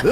हे,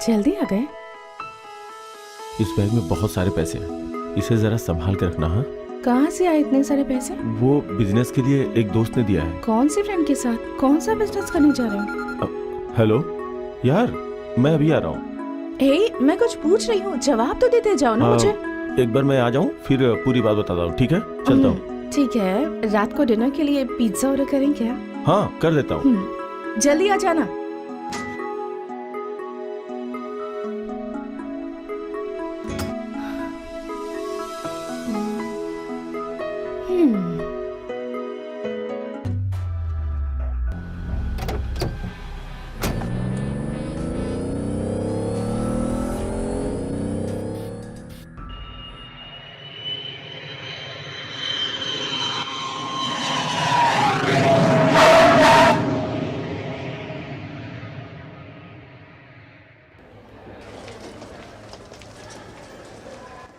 जल्दी आ गए। इस बैग में बहुत सारे पैसे हैं, इसे जरा संभाल के रखना। हाँ, कहाँ से आए इतने सारे पैसे? वो बिजनेस के लिए एक दोस्त ने दिया है। कौन सी फ्रेंड के साथ? कौन सा बिजनेस करने जा रहे हो? हेलो यार, मैं अभी आ रहा हूँ। हे, मैं कुछ पूछ रही हूँ, जवाब तो देते जाओ ना मुझे। एक बार मैं आ जाऊँ फिर पूरी बात बताता हूँ, ठीक है? चलता हूँ। ठीक है, रात को डिनर के लिए पिज्जा ऑर्डर करें क्या? हाँ, कर देता हूँ। जल्दी आ जाना।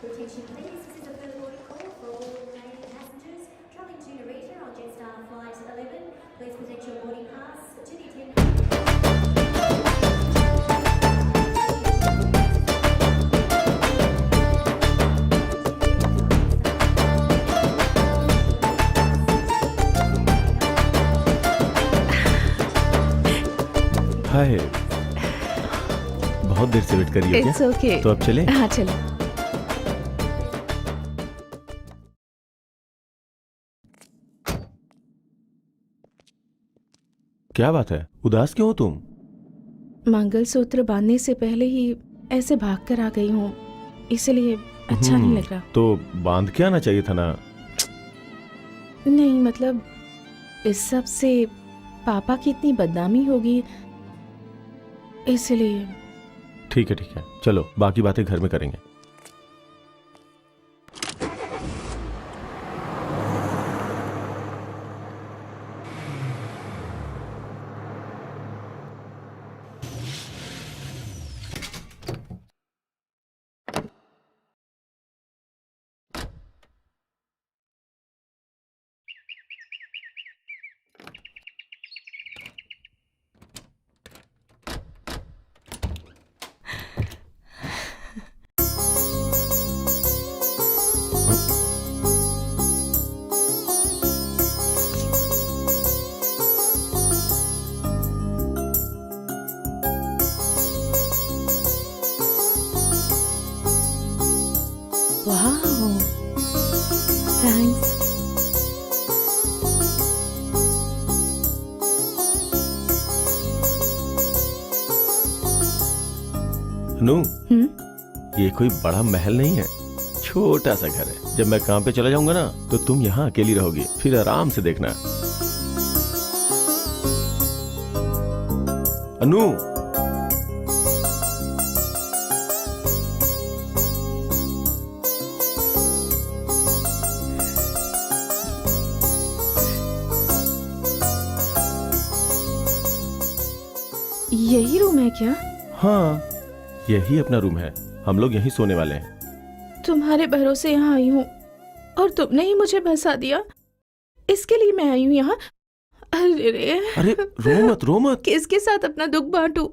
Attention please, this is a further boarding call for all Canadian passengers travelling to Narita on Jetstar Flight 11. Please present your boarding pass to the attendant. हाय, बहुत देर से वेट कर रही हो क्या? okay. तो अब चले? हाँ चलो। क्या बात है, उदास क्यों हो तुम? मंगलसूत्र बांधने से पहले ही ऐसे भागकर आ गई हूँ, इसलिए अच्छा नहीं लग रहा। तो बांध के आना चाहिए था ना। नहीं मतलब इस सब से पापा की इतनी बदनामी होगी, इसलिए। ठीक है, चलो बाकी बातें घर में करेंगे। वाह, थैंक्स। अनु, ये कोई बड़ा महल नहीं है, छोटा सा घर है। जब मैं काम पे चला जाऊंगा ना तो तुम यहाँ अकेली रहोगी, फिर आराम से देखना। अनु, यही रूम है क्या? हाँ, यही अपना रूम है, हम लोग यहीं सोने वाले हैं। तुम्हारे भरोसे यहाँ आई हूँ और तुमने ही मुझे बसा दिया, इसके लिए मैं आई हूँ यहाँ। अरे रो मत। किसके साथ अपना दुख बांटूं?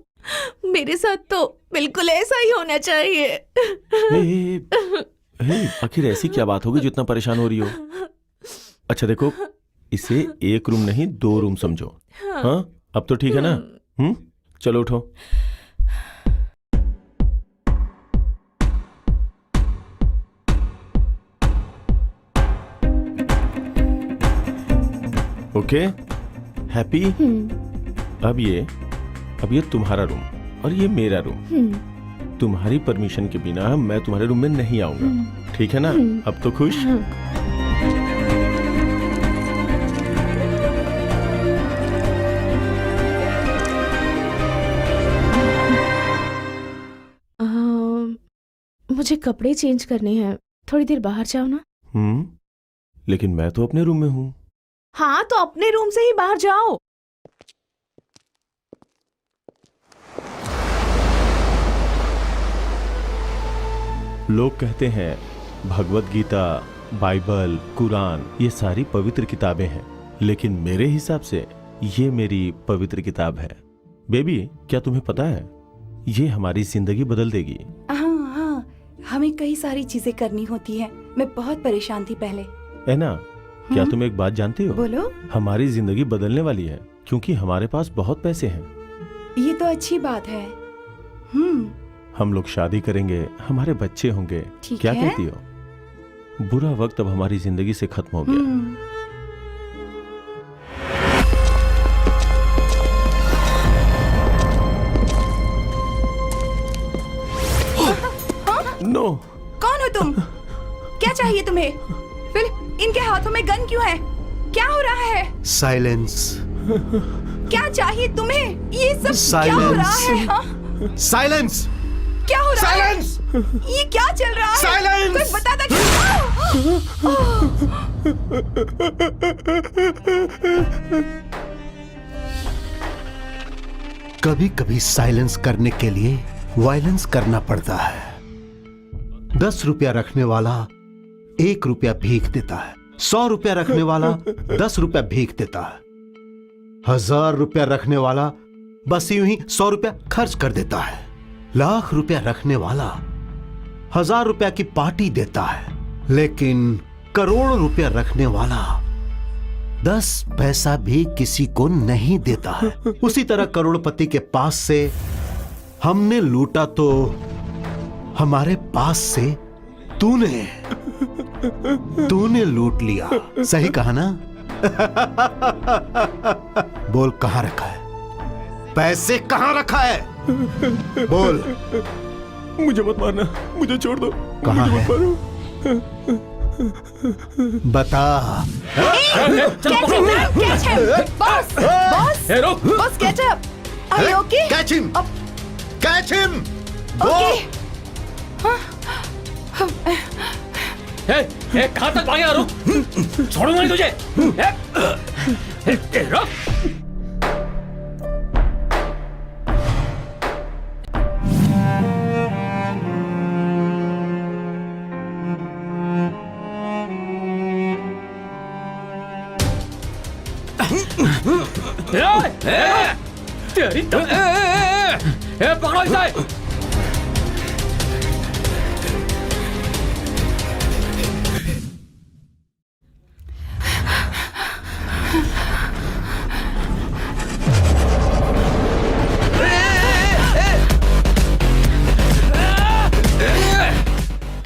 मेरे साथ तो बिल्कुल ऐसा ही होना चाहिए। आखिर ऐसी क्या बात होगी जो इतना परेशान हो रही हो? अच्छा देखो, इसे एक रूम नहीं 2 रूम समझो। हाँ, अब तो ठीक है ना? चलो उठो। Okay, happy? अब ये तुम्हारा रूम और ये मेरा रूम। तुम्हारी परमिशन के बिना मैं तुम्हारे रूम में नहीं आऊंगा, ठीक है ना? अब तो खुश? मुझे कपड़े चेंज करने हैं, थोड़ी देर बाहर जाओ ना। लेकिन मैं तो अपने रूम में हूँ। हाँ, तो अपने रूम से ही बाहर जाओ। लोग कहते हैं भगवत गीता, बाइबल, कुरान ये सारी पवित्र किताबें हैं, लेकिन मेरे हिसाब से ये मेरी पवित्र किताब है। बेबी, क्या तुम्हें पता है ये हमारी जिंदगी बदल देगी? हाँ, हमें कई सारी चीजें करनी होती है। मैं बहुत परेशान थी पहले। ऐना, क्या तुम एक बात जानती हो? बोलो। हमारी जिंदगी बदलने वाली है, क्योंकि हमारे पास बहुत पैसे हैं। ये तो अच्छी बात है। हम लोग शादी करेंगे, हमारे बच्चे होंगे। क्या कहती हो? बुरा वक्त अब हमारी जिंदगी से खत्म हो गया। नो। कौन हो तुम? क्या चाहिए तुम्हें? फिर इनके हाथों में गन क्यों है? क्या हो रहा है? साइलेंस। क्या चाहिए तुम्हें? ये सब क्या हो रहा है? साइलेंस। क्या हो रहा है? साइलेंस। ये क्या चल रहा है? साइलेंस। कोई बता दे। कभी कभी साइलेंस करने के लिए वायलेंस करना पड़ता है। 10 रुपया रखने वाला 1 रुपया भीख देता है। 100 रुपया रखने वाला 10 रुपया भीख देता है। 1000 रुपया रखने वाला बस यूं ही 100 रुपया खर्च कर देता है। लाख रुपया रखने वाला 1000 रुपया की पार्टी देता है, लेकिन करोड़ रुपया रखने वाला 10 पैसा भी किसी को नहीं देता है। उसी तरह करोड़पति के पास से हमने लूटा तो हमारे पास से तूने लूट लिया। सही कहा ना? बोल, कहां रखा है? पैसे कहां रखा है? बोल। मुझे मत मारना, मुझे छोड़ दो। कहां है? बता। Boss, catch up. Are you okay? Catch him! Catch him! Okay. कहां तक भागे रुक, छोड़ूंगा नहीं तुझे। रुक। तेरी पकड़ो इसे।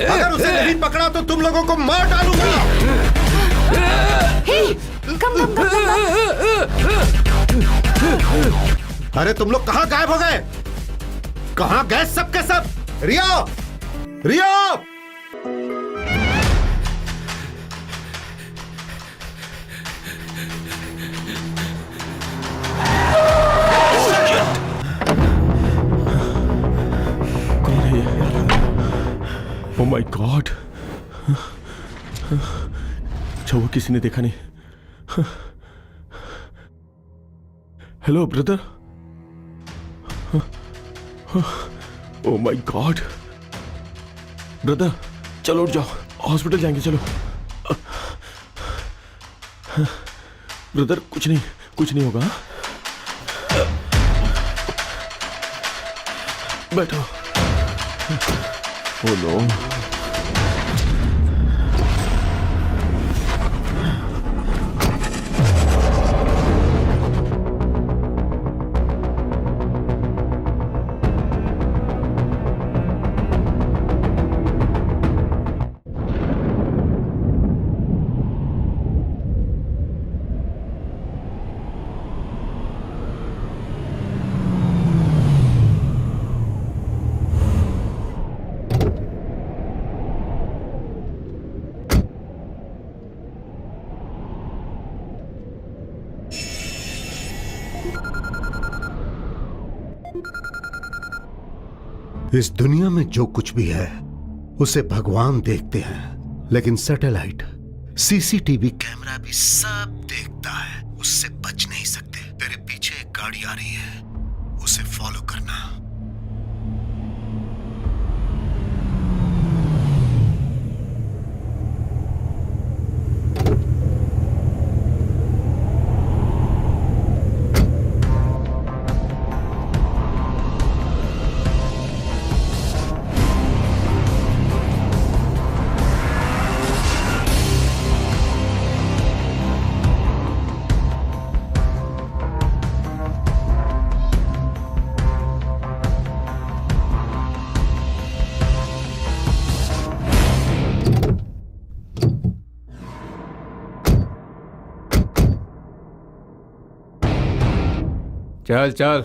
अगर उसे नहीं पकड़ा तो तुम लोगों को मार डालूंगा। कम। अरे तुम लोग कहां गायब हो गए? कहां गए सब के सब? रिया! कौन है ये? Oh my God! अच्छा वो किसी ने देखा नहीं। Hello brother. Oh my God! Brother चलो उठ जाओ, हॉस्पिटल जाएंगे, चलो। कुछ नहीं होगा। बैठो। Oh no. इस दुनिया में जो कुछ भी है उसे भगवान देखते हैं, लेकिन सैटेलाइट, सीसीटीवी कैमरा भी सब देखता है। उससे बच नहीं सकते। तेरे पीछे एक गाड़ी आ रही है, उसे फॉलो करना। चल चल।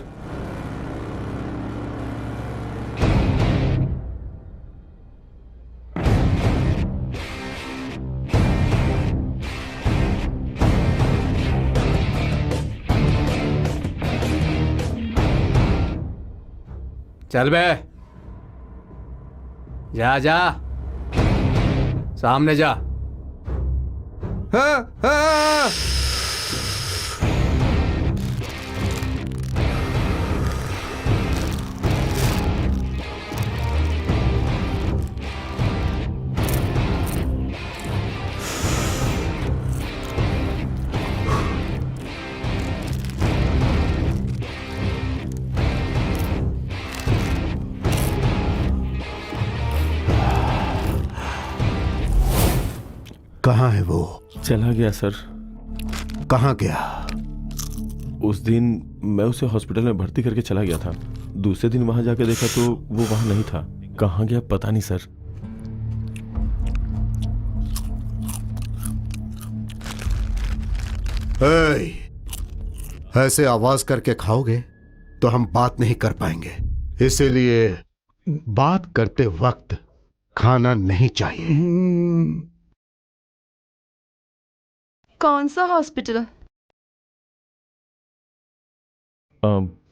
चल बे, जा जा, सामने जा। हाँ, हाँ। कहाँ है वो? चला गया सर। कहाँ गया? उस दिन मैं उसे हॉस्पिटल में भर्ती करके चला गया था। दूसरे दिन वहां जाके देखा तो वो वहां नहीं था। कहाँ गया पता नहीं सर। ऐसे आवाज करके खाओगे तो हम बात नहीं कर पाएंगे, इसीलिए बात करते वक्त खाना नहीं चाहिए। कौन सा हॉस्पिटल?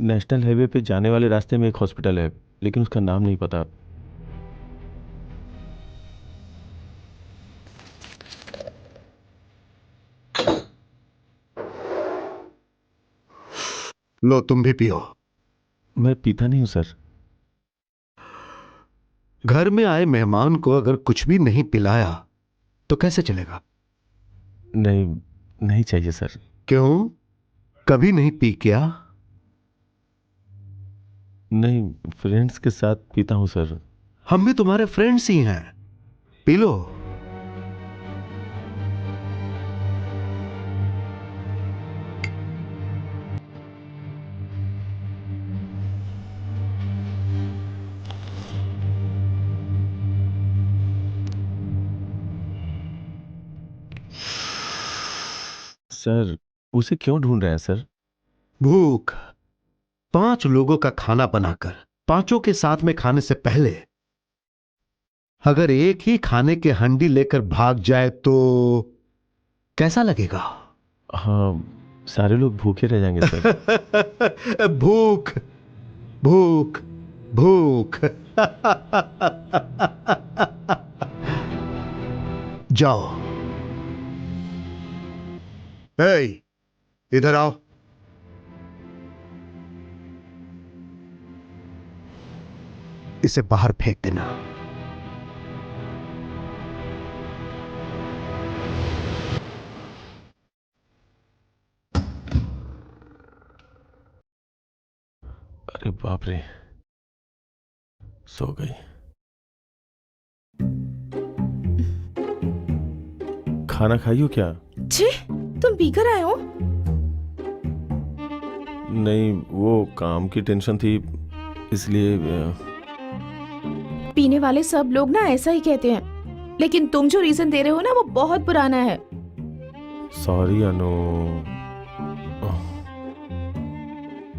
नेशनल हाईवे पे जाने वाले रास्ते में एक हॉस्पिटल है, लेकिन उसका नाम नहीं पता। लो तुम भी पियो। मैं पीता नहीं हूं सर। घर में आए मेहमान को अगर कुछ भी नहीं पिलाया तो कैसे चलेगा? नहीं, नहीं चाहिए सर। क्यों? कभी नहीं पी क्या? नहीं, फ्रेंड्स के साथ पीता हूं सर। हम भी तुम्हारे फ्रेंड्स ही हैं, पी लो। सर, उसे क्यों ढूंढ रहे हैं सर? भूख। 5 लोगों का खाना बनाकर 5 के साथ में खाने से पहले अगर एक ही खाने के हंडी लेकर भाग जाए तो कैसा लगेगा? हाँ, सारे लोग भूखे रह जाएंगे सर। भूख भूख भूख। जाओ। ए, इधर आओ। इसे बाहर फेंक देना। अरे बाप रे। सो गई। खाना खाई हो क्या? छी, तुम पीकर आए हो? नहीं, वो काम की टेंशन थी इसलिए। पीने वाले सब लोग ना ऐसा ही कहते हैं, लेकिन तुम जो रीजन दे रहे हो ना वो बहुत पुराना है। सॉरी अनु।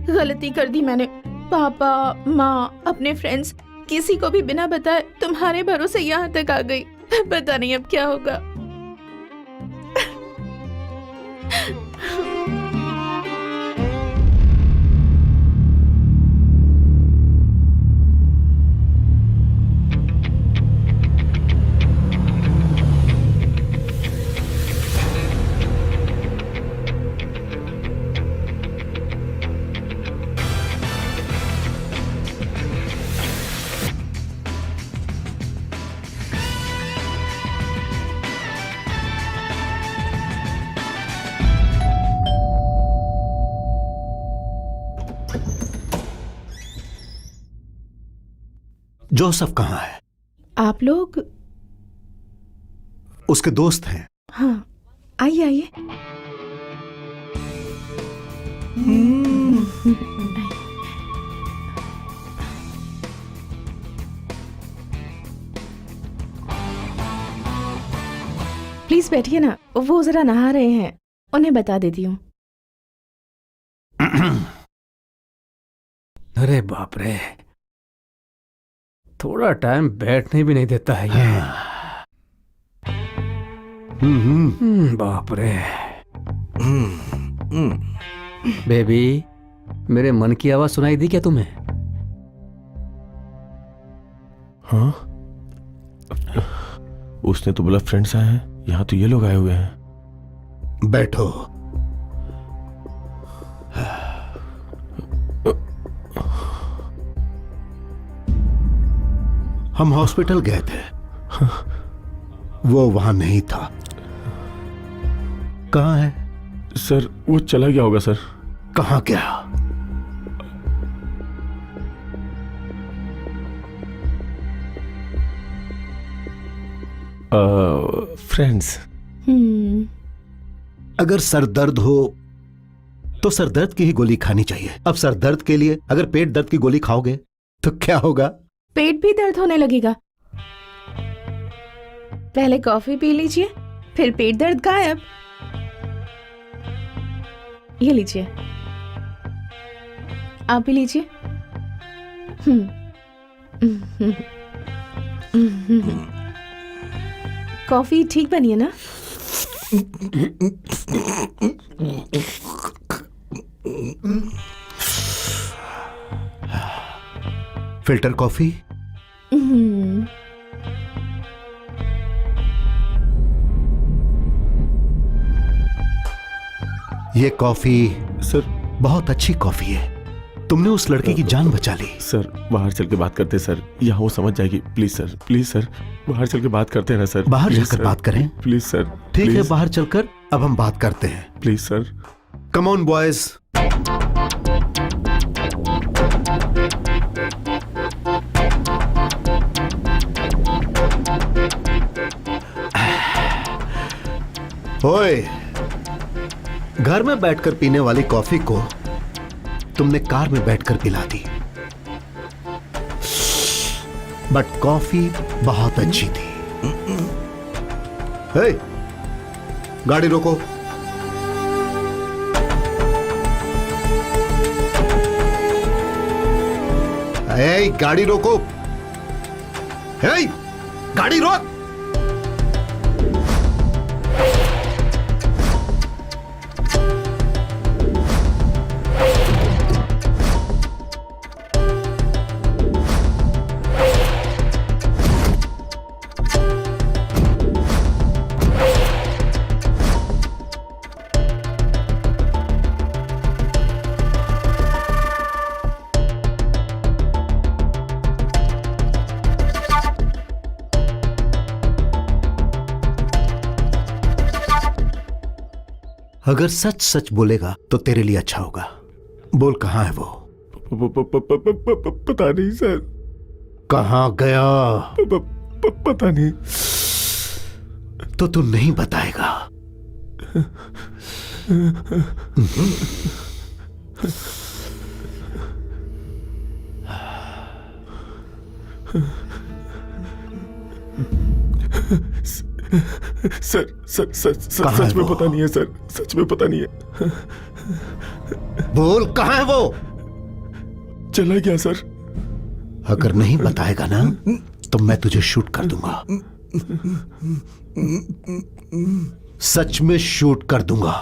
गलती कर दी मैंने। पापा, माँ, अपने फ्रेंड्स, किसी को भी बिना बताए तुम्हारे भरोसे यहाँ तक आ गई। पता नहीं अब क्या होगा। जोसेफ कहाँ है? आप लोग? उसके दोस्त हैं। हाँ, आइए आइए। प्लीज बैठिए ना, वो जरा नहा रहे हैं, उन्हें बता देती हूँ। अरे बाप रे, थोड़ा टाइम बैठने भी नहीं देता है ये। बाप रे। बेबी, मेरे मन की आवाज सुनाई दी क्या तुम्हें? हाँ, उसने तो बोला फ्रेंड्स आए हैं, यहाँ तो ये लोग आए हुए हैं। बैठो। हम हॉस्पिटल गए थे, वो वहां नहीं था। कहाँ है? सर, वो चला गया होगा सर। कहाँ गया? फ्रेंड्स। अगर सर दर्द हो तो सर दर्द की ही गोली खानी चाहिए। अब सर दर्द के लिए अगर पेट दर्द की गोली खाओगे तो क्या होगा? पेट भी दर्द होने लगेगा। पहले कॉफी पी लीजिए, फिर पेट दर्द गायब। ये लीजिए, आप भी लीजिए। कॉफी ठीक बनी है ना? Filter coffee? ये कॉफी सर, बहुत अच्छी कॉफी है। तुमने उस लड़की की जान बचा ली। सर, बाहर चल के बात करते हैं सर, यहाँ वो समझ जाएगी। प्लीज सर, प्लीज सर, बाहर चल के बात करते हैं ना सर। बाहर प्लीज जाकर सर, बात करें? Please sir. ठीक है, प्लीज। बाहर चलकर अब हम बात करते हैं। Please sir. Come on boys. ओए, घर में बैठकर पीने वाली कॉफी को तुमने कार में बैठकर पिला दी। बट कॉफी बहुत अच्छी थी। हे, गाड़ी रोको। हे, गाड़ी रोको। हे, गाड़ी रोक। अगर सच सच बोलेगा तो तेरे लिए अच्छा होगा। बोल, कहां है वो? पता नहीं सर। कहाँ गया? पता नहीं। तो तू नहीं बताएगा। सच में पता नहीं है सर, सच में पता नहीं है। बोल, कहाँ है वो? चला गया सर। अगर नहीं बताएगा ना तो मैं तुझे शूट कर दूंगा। सच में शूट कर दूंगा।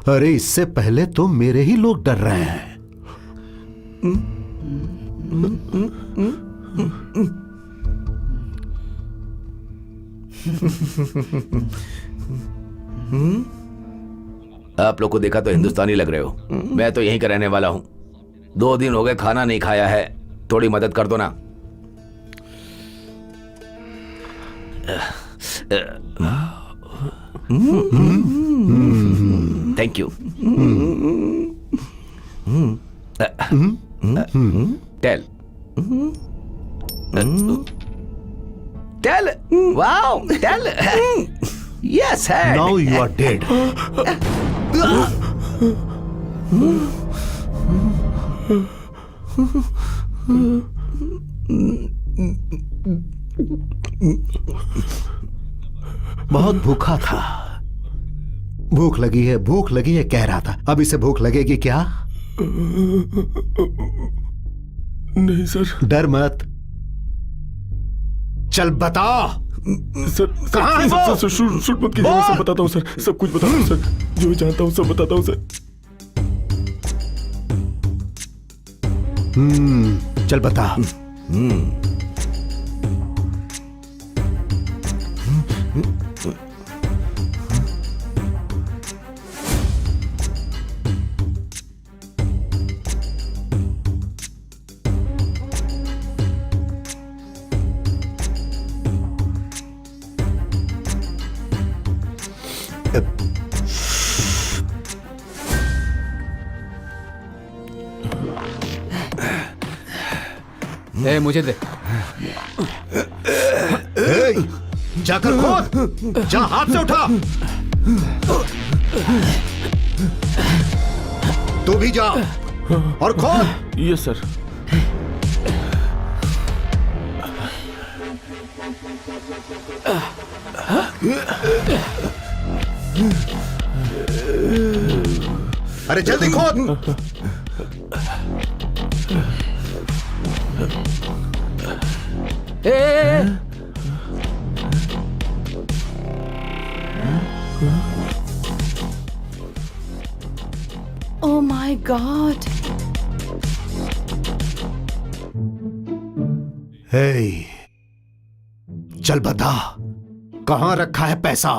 अरे इससे पहले तो मेरे ही लोग डर रहे हैं। आप लोग को देखा तो हिंदुस्तानी लग रहे हो। मैं तो यहीं का रहने वाला हूं। 2 दिन हो गए खाना नहीं खाया है, थोड़ी मदद कर दो ना। Thank you. Tell tell wow tell yes है। Now you are dead. बहुत भूखा था। भूख लगी है कह रहा था। अब इसे भूख लगेगी क्या? नहीं सर। डर मत, चल बता। सर कहाँ है वो? सर शूट मत कीजिए, मैं सब बताता हूँ सर, सब कुछ बताता हूँ सर, जो जानता हूँ सब बताता हूँ सर। चल बता। ए, मुझे दे। जाकर खोद, जा हाथ से उठा। तू भी जा और खोद। Yes sir. अरे जल्दी खोद। Oh my God! हे, चल बता, कहां रखा है पैसा?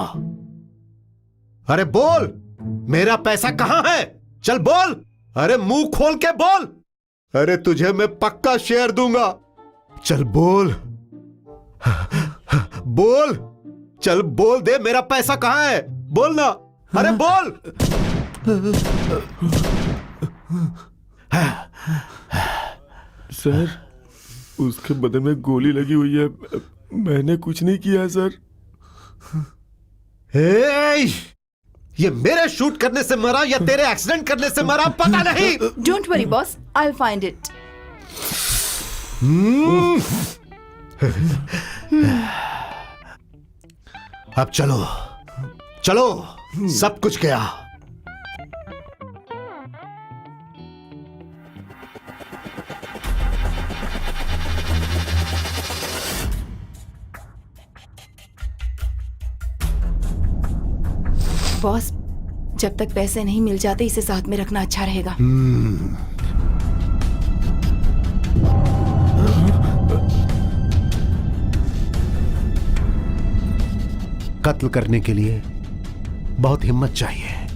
अरे बोल, मेरा पैसा कहां है? चल बोल। अरे मुंह खोल के बोल। अरे तुझे मैं पक्का शेयर दूंगा। चल बोल, बोल, चल बोल दे, मेरा पैसा कहां है? बोल ना। अरे बोल। सर, उसके बदन में गोली लगी हुई है, मैंने कुछ नहीं किया है सर। ये मेरे शूट करने से मरा या तेरे एक्सीडेंट करने से मरा पता नहीं। Don't worry, boss. I'll find it. अब चलो, चलो, सब कुछ गया। बॉस, जब तक पैसे नहीं मिल जाते इसे साथ में रखना अच्छा रहेगा। कत्ल करने के लिए बहुत हिम्मत चाहिए,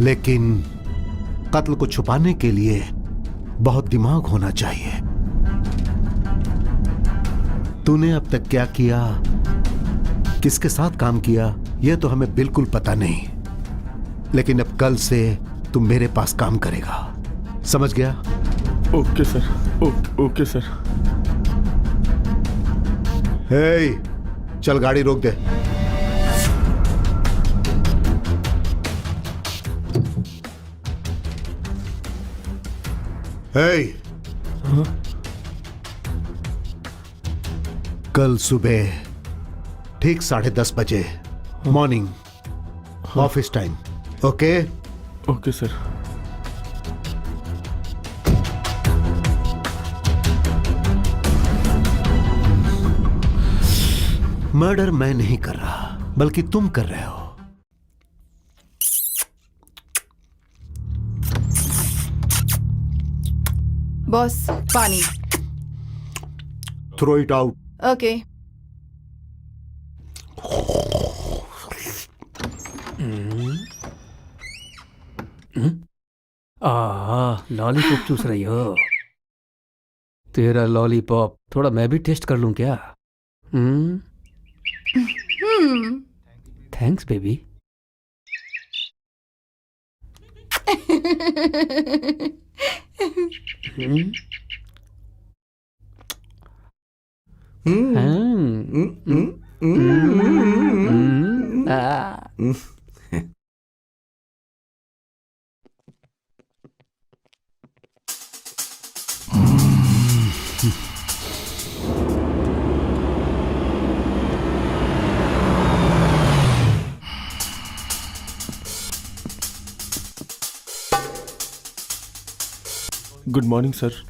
लेकिन कत्ल को छुपाने के लिए बहुत दिमाग होना चाहिए। तूने अब तक क्या किया, किसके साथ काम किया, यह तो हमें बिल्कुल पता नहीं, लेकिन अब कल से तू मेरे पास काम करेगा, समझ गया? Okay sir, okay sir. Hey, चल गाड़ी रोक दे। हे, कल सुबह ठीक 10:30 बजे morning office time. Okay? Okay sir. Murder मैं नहीं कर रहा, बल्कि तुम कर रहे हो। बॉस, पानी। Throw it out. Okay. Lollipop चूस रही हो? तेरा लॉलीपॉप थोड़ा मैं भी टेस्ट कर लूं क्या? Thanks baby. Good morning sir.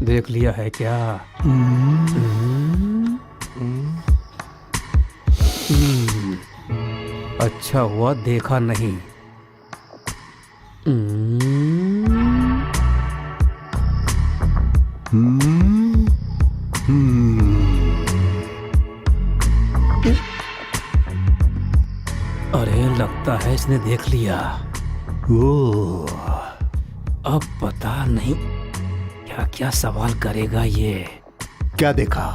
देख लिया है क्या? अच्छा हुआ देखा नहीं। अरे लगता है इसने देख लिया। ओह, अब पता नहीं क्या क्या सवाल करेगा ये। क्या देखा?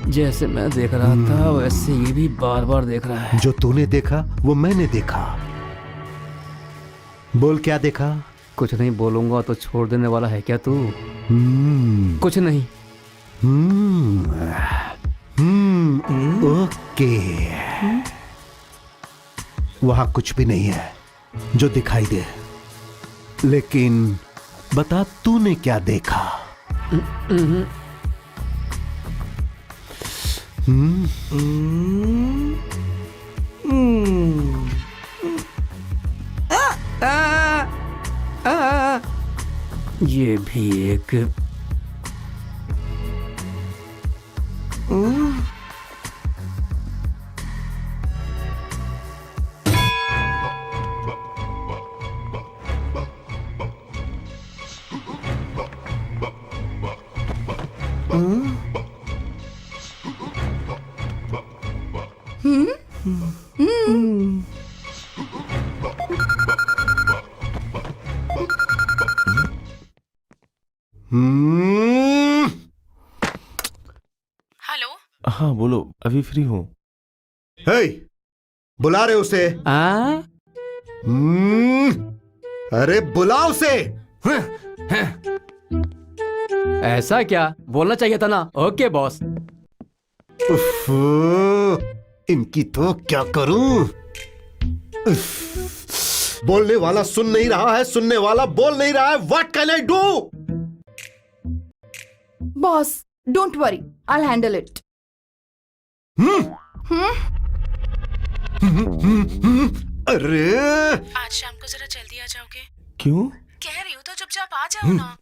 जैसे मैं देख रहा था वैसे ये भी बार बार देख रहा है। जो तूने देखा वो मैंने देखा। बोल, क्या देखा? कुछ नहीं बोलूंगा तो छोड़ देने वाला है क्या तू? कुछ नहीं। ओके। वहां कुछ भी नहीं है जो दिखाई दे, लेकिन बता तूने क्या देखा? ये भी एक हेलो। हाँ बोलो, अभी फ्री हूँ। हे, बुला रहे उसे? अरे बुला उसे। ऐसा क्या बोलना चाहिए था ना। Okay boss. उफ, इनकी तो क्या करूं? बोलने वाला सुन नहीं रहा है, सुनने वाला बोल नहीं रहा है। What can I do? Boss, don't worry, I handle it. अरे आज शाम को जरा जल्दी आ जाओगे? क्यों? कह रही हूँ तो चुपचाप आ जाओ ना।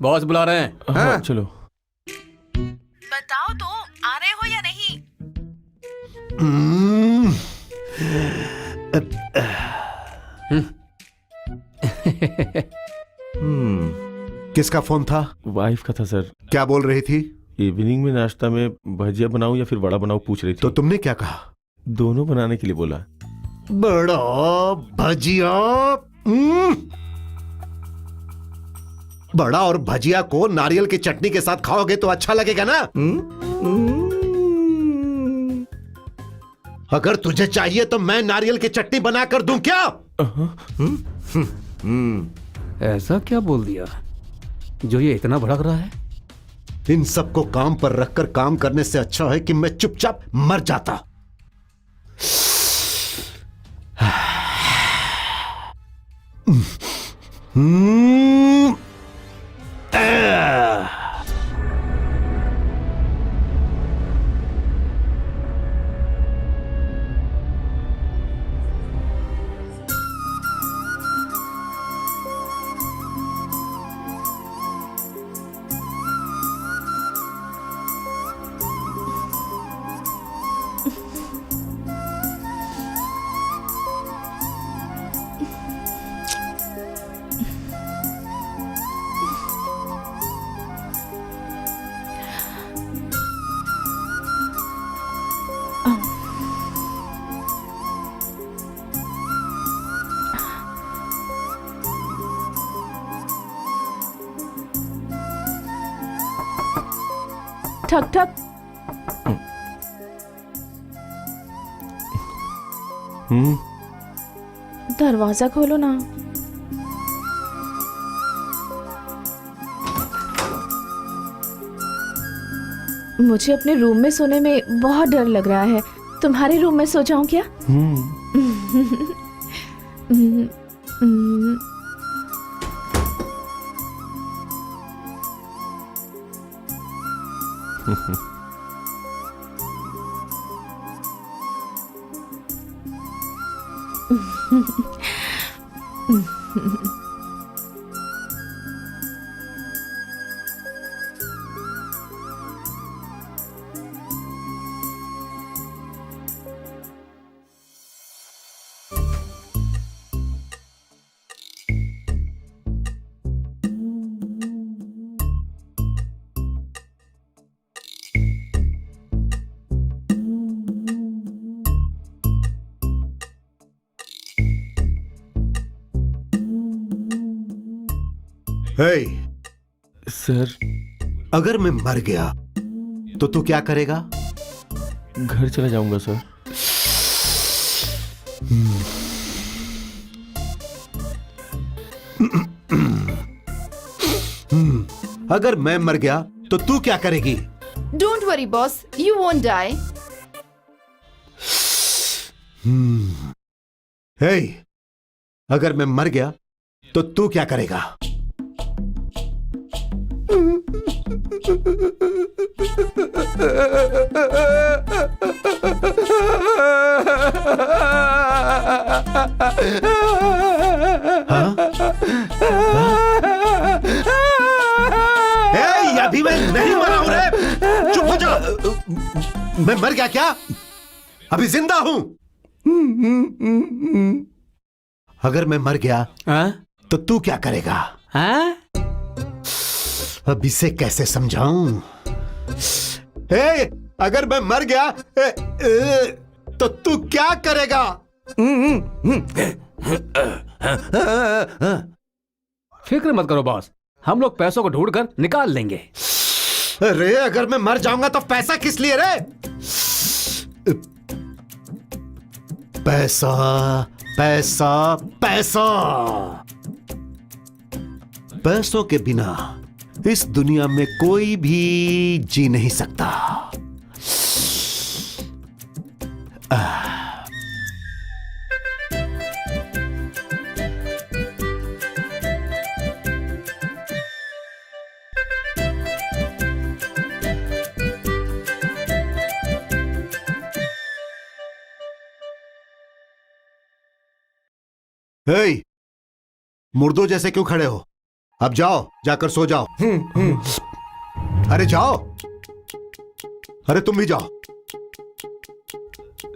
बॉस बुला रहे हैं। हाँ चलो। बताओ तो, आ रहे हो हम्म, किसका फोन था? वाइफ का था सर। क्या बोल रही थी? इवनिंग में नाश्ता में भजिया बनाऊं या फिर वड़ा बनाऊं पूछ रही थी। तो तुमने क्या कहा? दोनों बनाने के लिए बोला। बड़ा भजिया। बड़ा और भजिया को नारियल की चटनी के साथ खाओगे तो अच्छा लगेगा ना? अगर तुझे चाहिए तो मैं नारियल की चटनी बना कर दूं क्या? ऐसा क्या बोल दिया जो ये इतना भड़क रहा है? इन सबको काम पर रखकर काम करने से अच्छा है कि मैं चुपचाप मर जाता। ठक ठक। दरवाजा खोलो ना। मुझे अपने रूम में सोने में बहुत डर लग रहा है। तुम्हारे रूम में सो जाऊं क्या? हे, सर अगर मैं मर गया तो तू क्या करेगा? घर चला जाऊंगा सर। अगर मैं मर गया तो तू क्या करेगी? Don't worry, boss. You won't die. हे, अगर मैं मर गया तो तू क्या करेगा? अभी मैं नहीं मरा हूं रे। चुप हो जा। मैं मर गया क्या? अभी जिंदा हूं। अगर मैं मर गया तो तू क्या करेगा? अब इसे कैसे समझाऊं? अगर मैं मर गया तो तू क्या करेगा? फिक्र मत करो बॉस, हम लोग पैसों को ढूंढकर निकाल लेंगे। अरे अगर मैं मर जाऊंगा तो पैसा किस लिए रे? पैसा पैसा पैसा। पैसों के बिना इस दुनिया में कोई भी जी नहीं सकता। हे, मुर्दों जैसे क्यों खड़े हो? अब जाओ, जाकर सो जाओ। अरे जाओ। अरे तुम भी जाओ।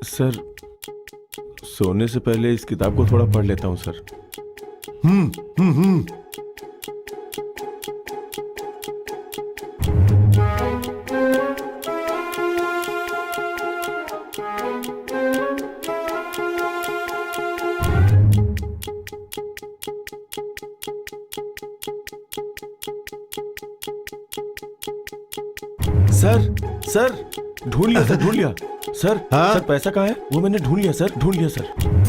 सर, सोने से पहले इस किताब को थोड़ा पढ़ लेता हूँ सर। हम्म। सर, सर, ढूंढ लिया सर, ढूंढ लिया सर। हाँ? सर, पैसा कहाँ है? वो मैंने ढूंढ लिया सर, ढूंढ लिया सर।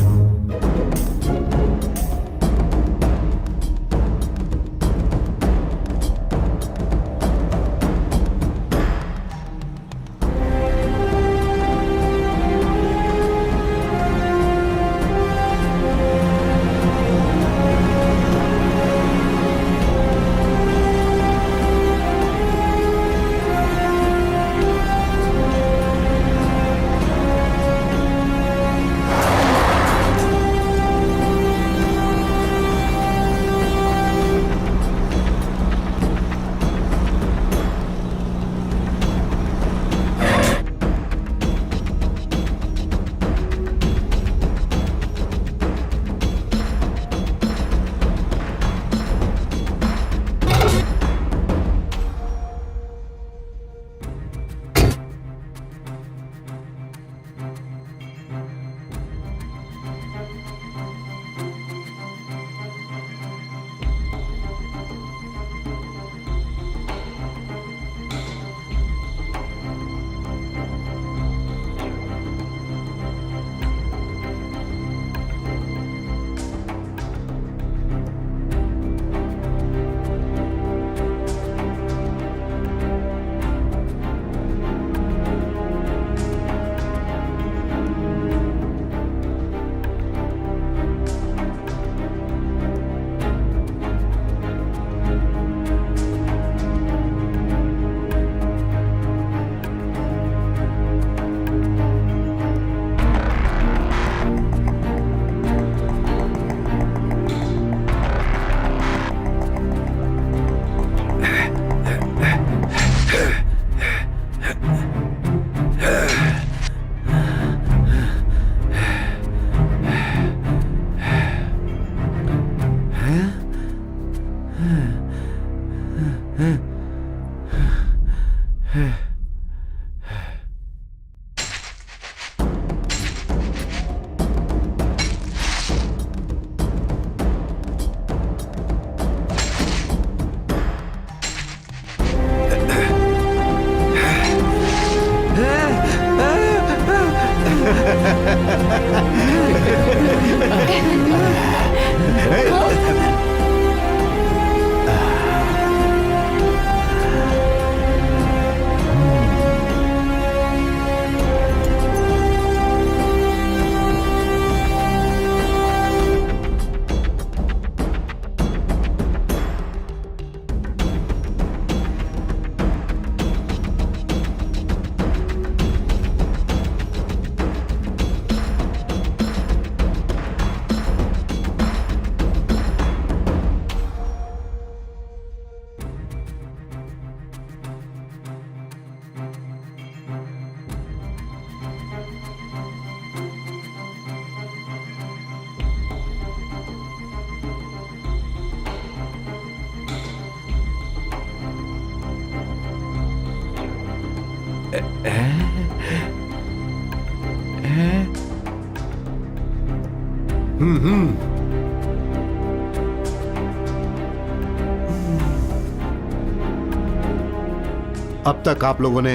अब तक आप लोगों ने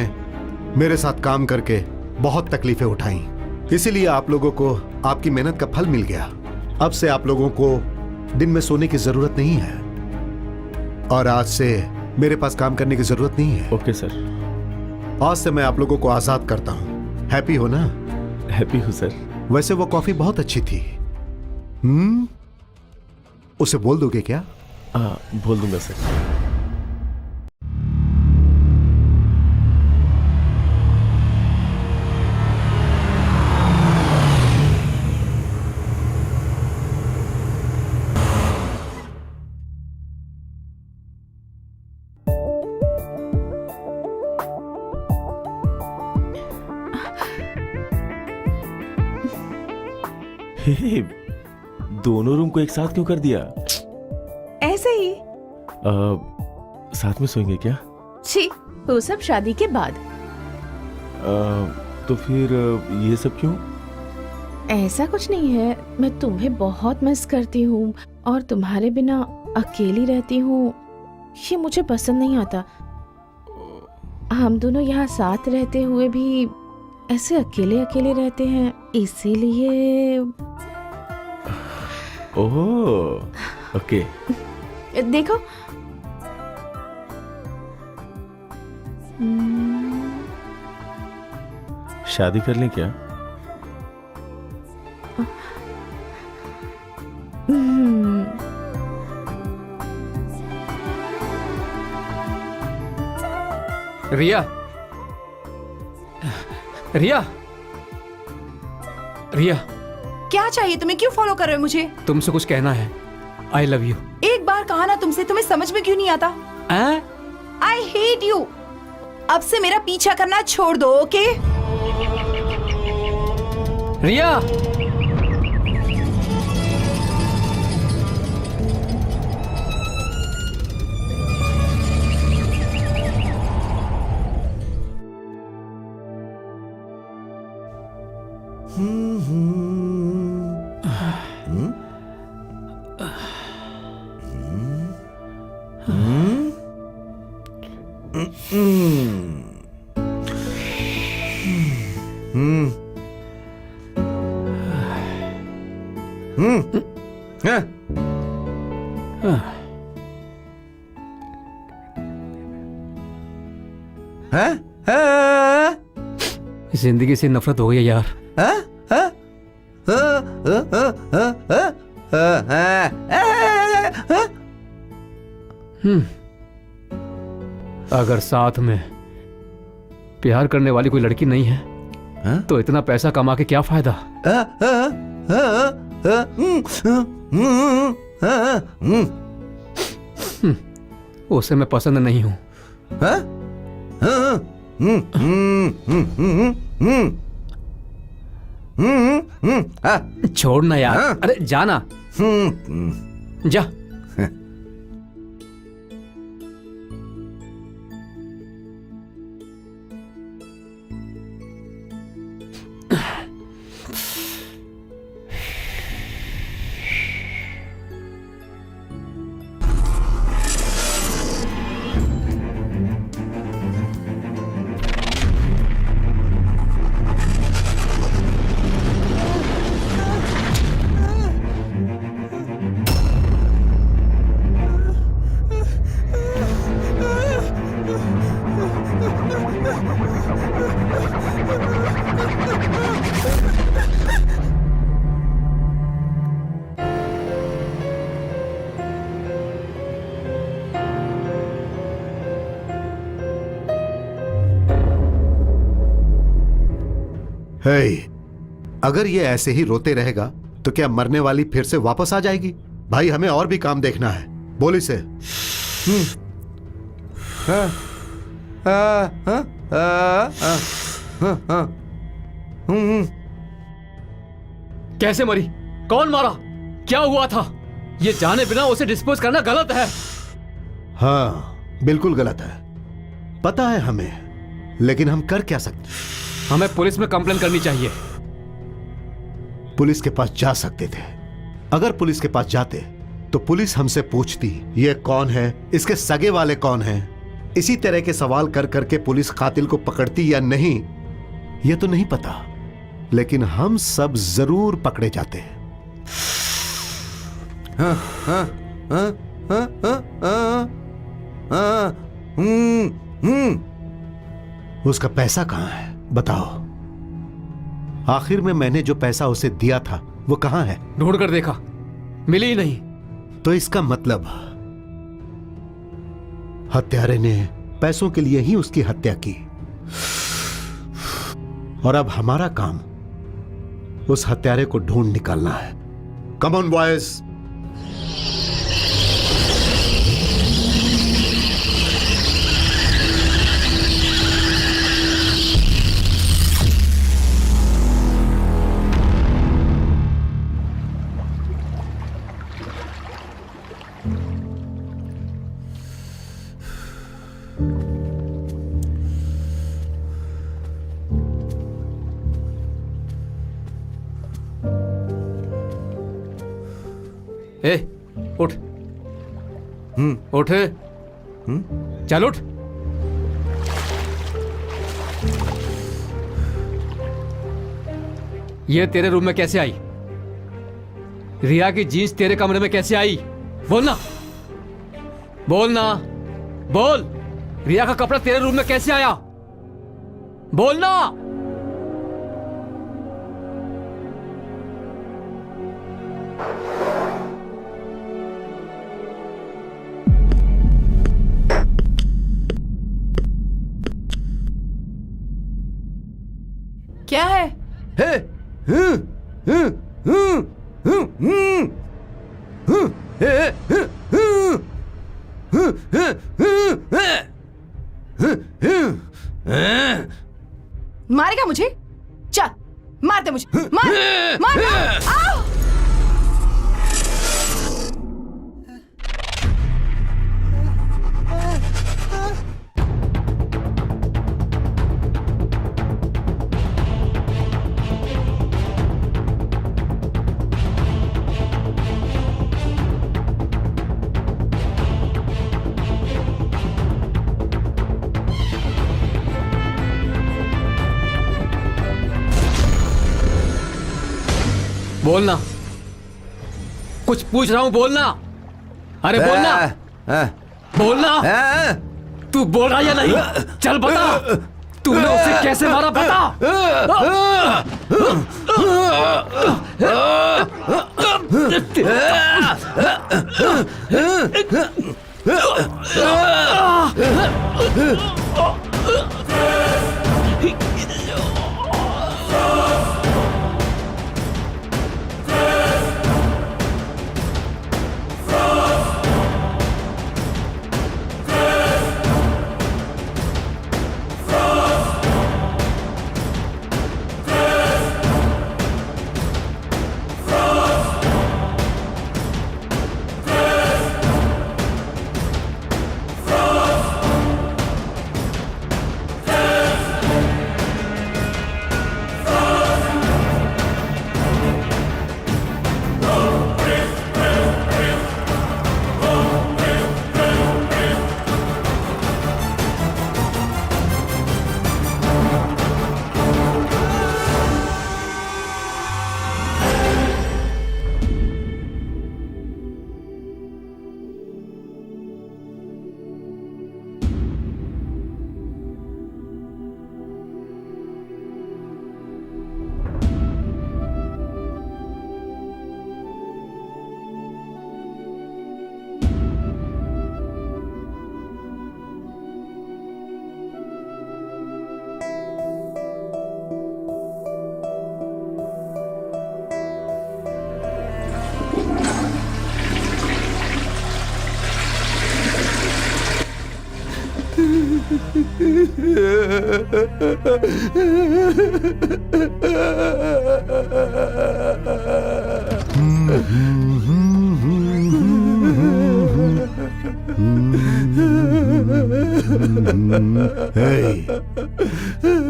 मेरे साथ काम करके बहुत तकलीफें उठाई, इसीलिए आप लोगों को आपकी मेहनत का फल मिल गया। अब से आप लोगों को दिन में सोने की जरूरत नहीं है और आज से मेरे पास काम करने की जरूरत नहीं है। Okay sir. आज से मैं आप लोगों को आजाद करता हूं। हैप्पी हो ना? हैप्पी हूँ सर। वैसे वो कॉफी बहुत अच्छी थी। उसे बोल दोगे क्या? हाँ, बोल दूंगा सर। हे, दोनों रूम को एक साथ क्यों कर दिया? ऐसे ही। साथ में सोएंगे क्या? छी, वो सब शादी के बाद। तो फिर ये सब क्यों? ऐसा कुछ नहीं है, मैं तुम्हें बहुत मिस करती हूँ और तुम्हारे बिना अकेली रहती हूँ, ये मुझे पसंद नहीं आता। हम दोनों यहाँ साथ रहते हुए भी ऐसे अकेले अकेले रहते हैं, इसीलिए। ओह, ओके। देखो, शादी कर लें क्या? रिया, रिया, रिया, क्या चाहिए तुम्हें? क्यों फॉलो कर रहे हो मुझे? तुमसे कुछ कहना है। I love you. एक बार कहा ना तुमसे, तुम्हें समझ में क्यों नहीं आता? I hate you. अब से मेरा पीछा करना छोड़ दो, ओके? रिया, जिंदगी से नफरत हो गई है यार। अगर साथ में प्यार करने वाली कोई लड़की नहीं है तो इतना पैसा कमा के क्या फायदा? उसे मैं पसंद नहीं हूं। छोड़ना यार। अरे जाना, जा। हे, अगर ये ऐसे ही रोते रहेगा तो क्या मरने वाली फिर से वापस आ जाएगी? भाई हमें और भी काम देखना है। बोल इसे। कैसे मरी? कौन मारा? क्या हुआ था? ये जाने बिना उसे डिस्पोज करना गलत है। हाँ, बिल्कुल गलत है, पता है हमें, लेकिन हम कर क्या सकते? हमें पुलिस में कंप्लेन करनी चाहिए। पुलिस के पास जा सकते थे। अगर पुलिस के पास जाते तो पुलिस हमसे पूछती ये कौन है, इसके सगे वाले कौन हैं। इसी तरह के सवाल कर करके पुलिस कातिल को पकड़ती या नहीं ये तो नहीं पता, लेकिन हम सब जरूर पकड़े जाते हैं। उसका पैसा कहां है बताओ? आखिर में मैंने जो पैसा उसे दिया था वो कहां है? ढूंढ कर देखा, मिली ही नहीं। तो इसका मतलब हत्यारे ने पैसों के लिए ही उसकी हत्या की, और अब हमारा काम उस हत्यारे को ढूंढ निकालना है। Come on boys. ए उठ। उठ। चल उठ। ये तेरे रूम में कैसे आई? रिया की जीन्स तेरे कमरे में कैसे आई? बोलना, बोलना, बोल। रिया का कपड़ा तेरे रूम में कैसे आया? बोलना। क्या है? मारेगा मुझे? चल मार दे मुझे, मार मार, मार। आओ! बोलना, कुछ पूछ रहा हूं, बोलना। अरे बोलना, बोलना। तू बोल रहा या नहीं? चल बता, तूने उसे कैसे मारा? बता।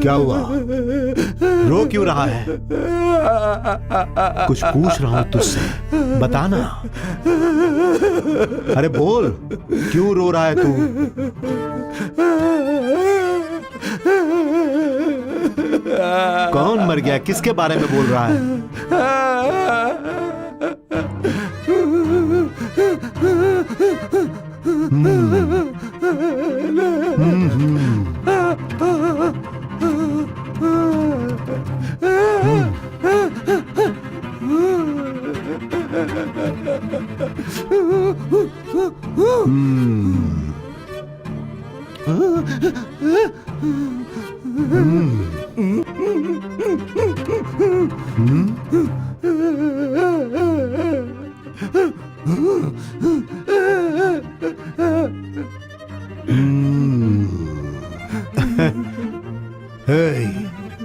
क्या हुआ? रो क्यों रहा है? कुछ पूछ रहा हूं तुझसे, बताना। अरे बोल, क्यों रो रहा है तू? कौन मर गया? किसके बारे में बोल रहा है?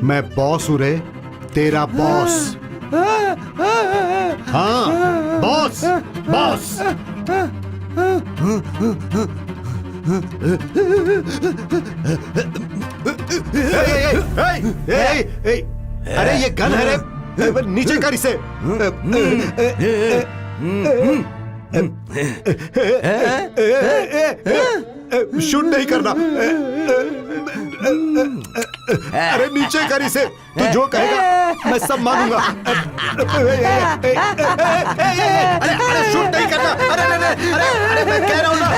मैं बॉस हूं रे, तेरा बॉस। हाँ, बॉस, बॉस। अरे ये गन है रे, नीचे कर इसे। शूट नहीं करना। अरे नीचे कर इसे, तू जो कहेगा मैं सब मानूंगा। अरे शूट नहीं करना। अरे मैं कह रहा हूं ना,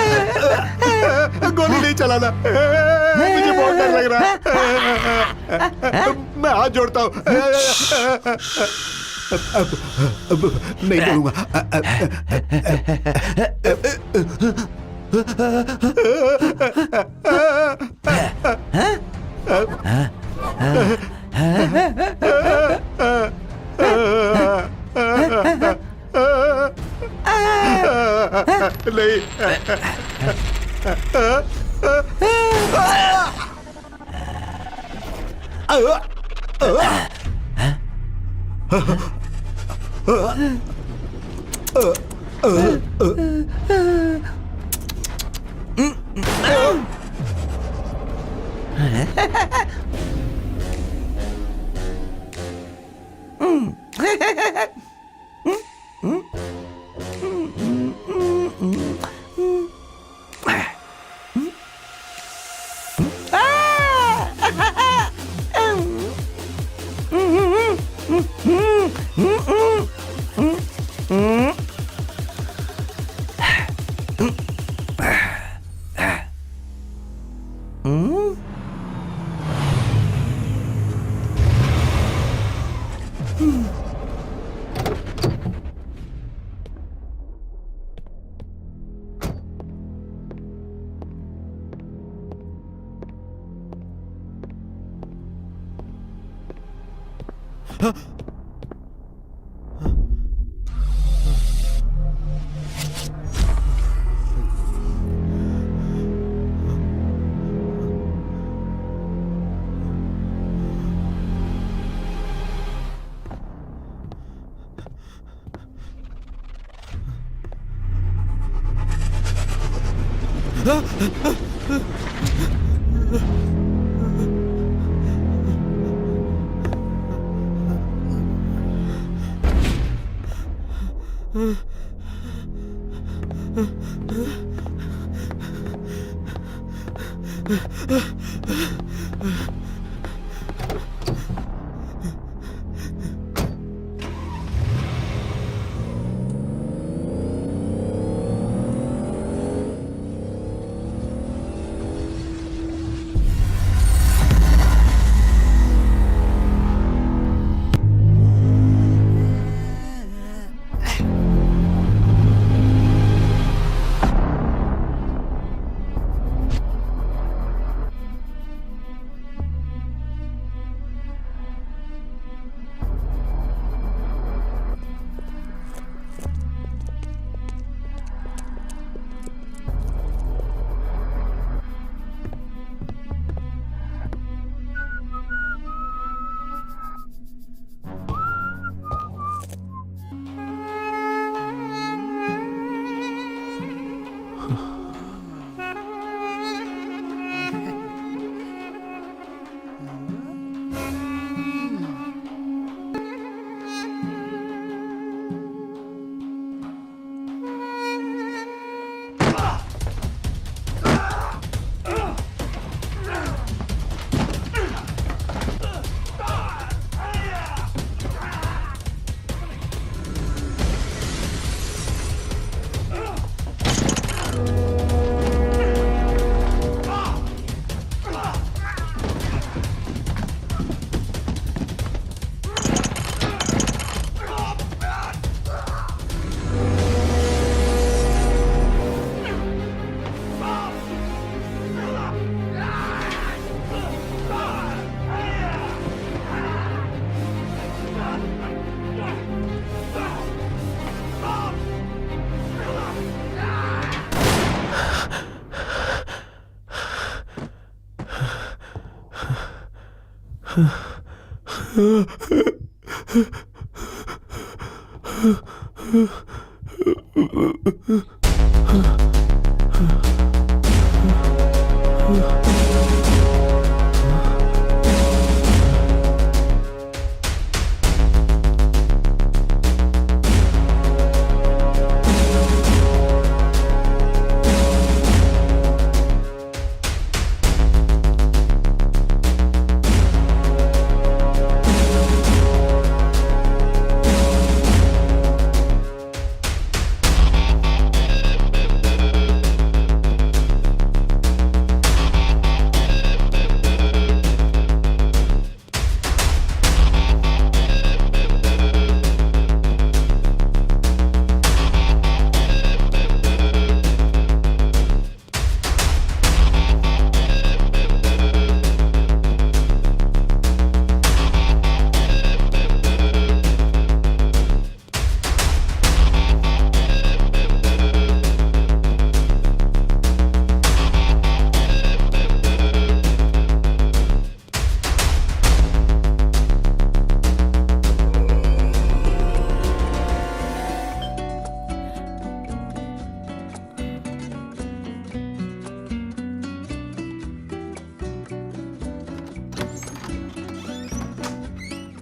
गोली नहीं चलाना, मुझे बहुत डर लग रहा है। मैं हाथ जोड़ता हूं। अब नहीं बोलूंगा। नहीं।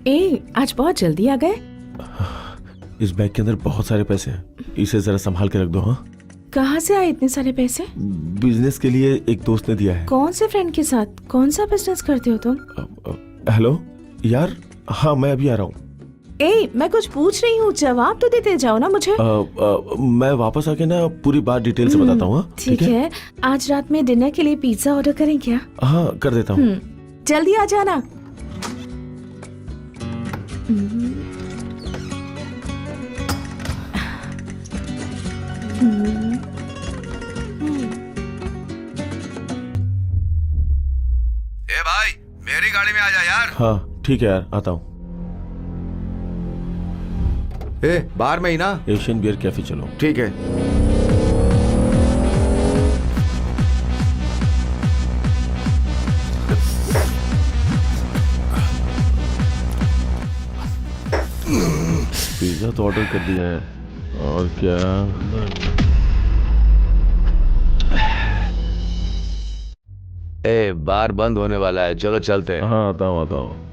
आज बहुत जल्दी आ गए। इस बैग के अंदर बहुत सारे पैसे हैं, इसे जरा संभाल के रख दो। हाँ, कहाँ से आए इतने सारे पैसे? बिजनेस के लिए एक दोस्त ने दिया है। कौन से फ्रेंड के साथ? कौन सा बिजनेस करते हो तुम? हेलो यार, हाँ मैं अभी आ रहा हूँ। मैं कुछ पूछ रही हूँ, जवाब तो देते जाओ ना मुझे। मैं वापस आके ना पूरी बात डिटेल से बताता हूँ। हाँ, ठीक है। आज रात में डिनर के लिए पिज्जा ऑर्डर करें क्या? हाँ कर देता हूँ। जल्दी आ जाना। ए भाई, मेरी गाड़ी में आ जा यार। हाँ ठीक है यार, आता हूँ। ए, बाहर में ही ना? एशियन बियर कैफे चलो। ठीक है। पिज्जा तो ऑर्डर कर दिया है, और क्या? ए, बार बंद होने वाला है, चलो चलते हैं। हाँ आता हूँ, आता हूँ।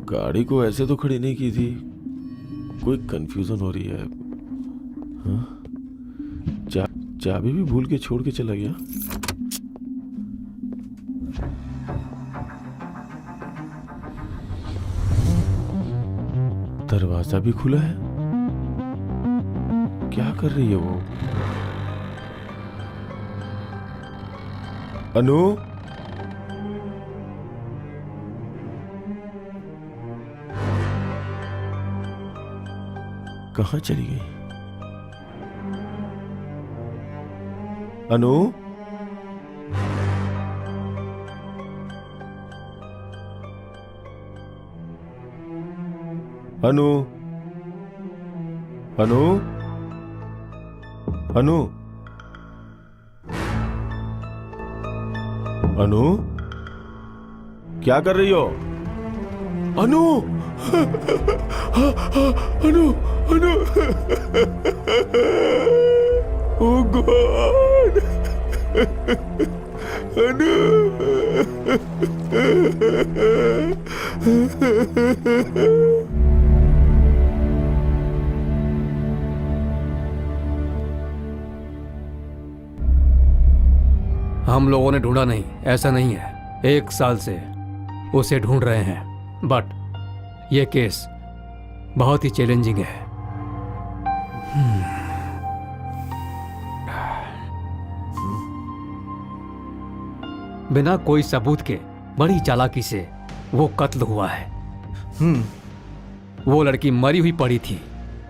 गाड़ी को ऐसे तो खड़ी नहीं की थी, कोई कंफ्यूजन हो रही है। हाँ? चाबी भी भूल के छोड़ के चला गया। दरवाजा भी खुला है, क्या कर रही है वो? अनु, कहाँ चली गई? अनु, अनु, अनु, अनु, अनु, क्या कर रही हो? अनु, अनु, अनु, ओह गॉड, अनु, हम लोगों ने ढूंढा नहीं, ऐसा नहीं है। 1 साल से उसे ढूंढ रहे हैं, बट ये केस बहुत ही चैलेंजिंग है। बिना कोई सबूत के बड़ी चालाकी से वो कत्ल हुआ है। वो लड़की मरी हुई पड़ी थी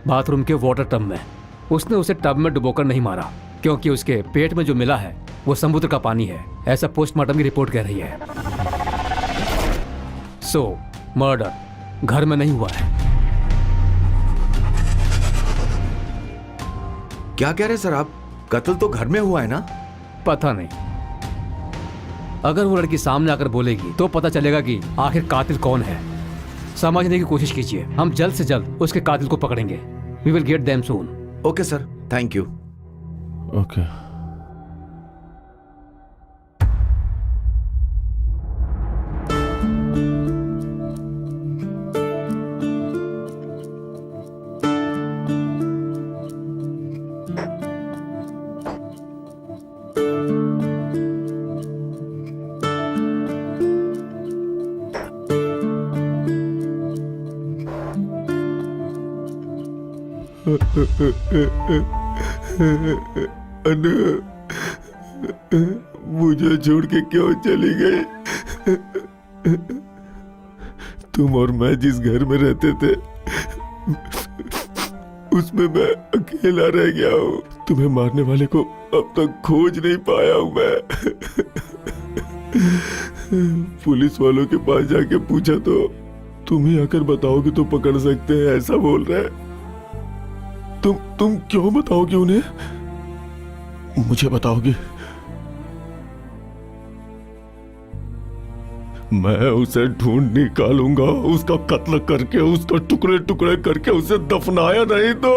बाथरूम के वाटर टब में। उसने उसे टब में डुबोकर नहीं मारा, क्योंकि उसके पेट में जो मिला है वो समुद्र का पानी है, ऐसा पोस्टमार्टम की रिपोर्ट कह रही है। सो मर्डर घर में नहीं हुआ है। क्या कह रहे सर आप? कत्ल तो घर में हुआ है ना? पता नहीं, अगर वो लड़की सामने आकर बोलेगी तो पता चलेगा कि आखिर कातिल कौन है। समझने की कोशिश कीजिए, हम जल्द से जल्द उसके कातिल को पकड़ेंगे। We will get them soon. Okay sir, thank you. Okay. Anu, मुझे छोड़ के क्यों चली गई? तुम और मैं जिस घर में रहते थे उसमें मैं अकेला रह गया हूँ। तुम्हें मारने वाले को अब तक खोज नहीं पाया हूँ मैं। पुलिस वालों के पास जाके पूछा तो तुम ही आकर बताओगे तो पकड़ सकते हैं, ऐसा बोल रहे हैं। तुम क्यों बताओगे उन्हें? मुझे बताओगे? मैं उसे ढूंढ निकालूंगा, उसका कत्ल करके, उसको टुकड़े टुकड़े करके उसे दफनाया नहीं तो।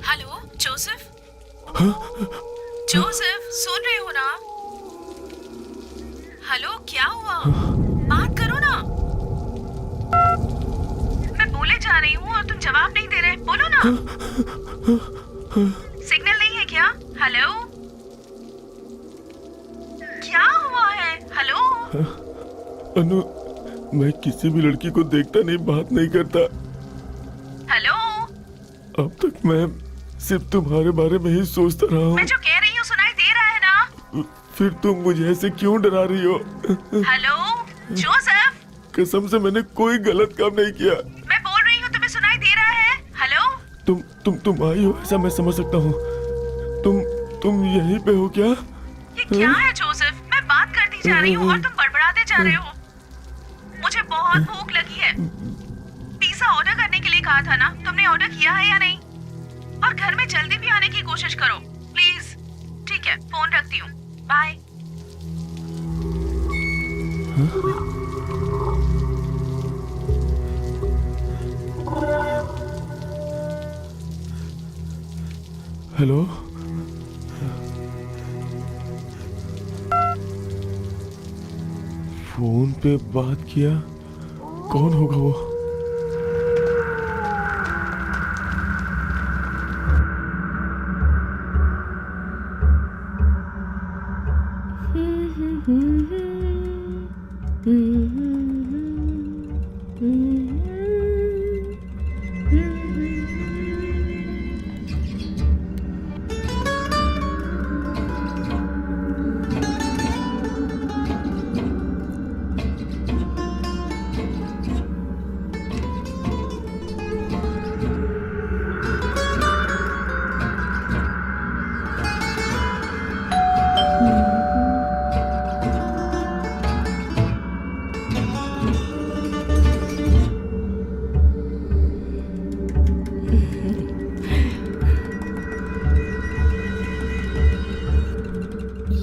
Hello Joseph? जोसेफ, सुन रहे हो ना? हेलो, क्या हुआ? बात करो ना। मैं बोले जा रही हूँ और तुम जवाब नहीं दे रहे, बोलो ना। सिग्नल नहीं है क्या? हेलो, क्या हुआ है? हेलो। अनु, मैं किसी भी लड़की को देखता नहीं, बात नहीं करता। हेलो, अब तक मैं सिर्फ तुम्हारे बारे में ही सोचता रहा हूँ। मैं जो कह रही हूँ सुनाई दे रहा है ना? फिर तुम मुझे ऐसे क्यों डरा रही हो? हेलो जोसेफ, कसम से मैंने कोई गलत काम नहीं किया। मैं बोल रही हूँ, तुम्हें सुनाई दे रहा है? हेलो, तुम आई हो ऐसा मैं समझ सकता हूँ। तुम यहीं पे हो क्या? ये क्या है जोसेफ? मैं बात करती जा रही हूँ और तुम बड़बड़ाते जा रहे हो। मुझे बहुत भूख लगी है। पिज्जा ऑर्डर करने के लिए कहा था ना, तुमने ऑर्डर किया है या नहीं? और घर में जल्दी भी आने की कोशिश करो प्लीज। ठीक है, फोन रखती हूँ, बाय। हेलो, फोन पे बात किया, कौन होगा वो?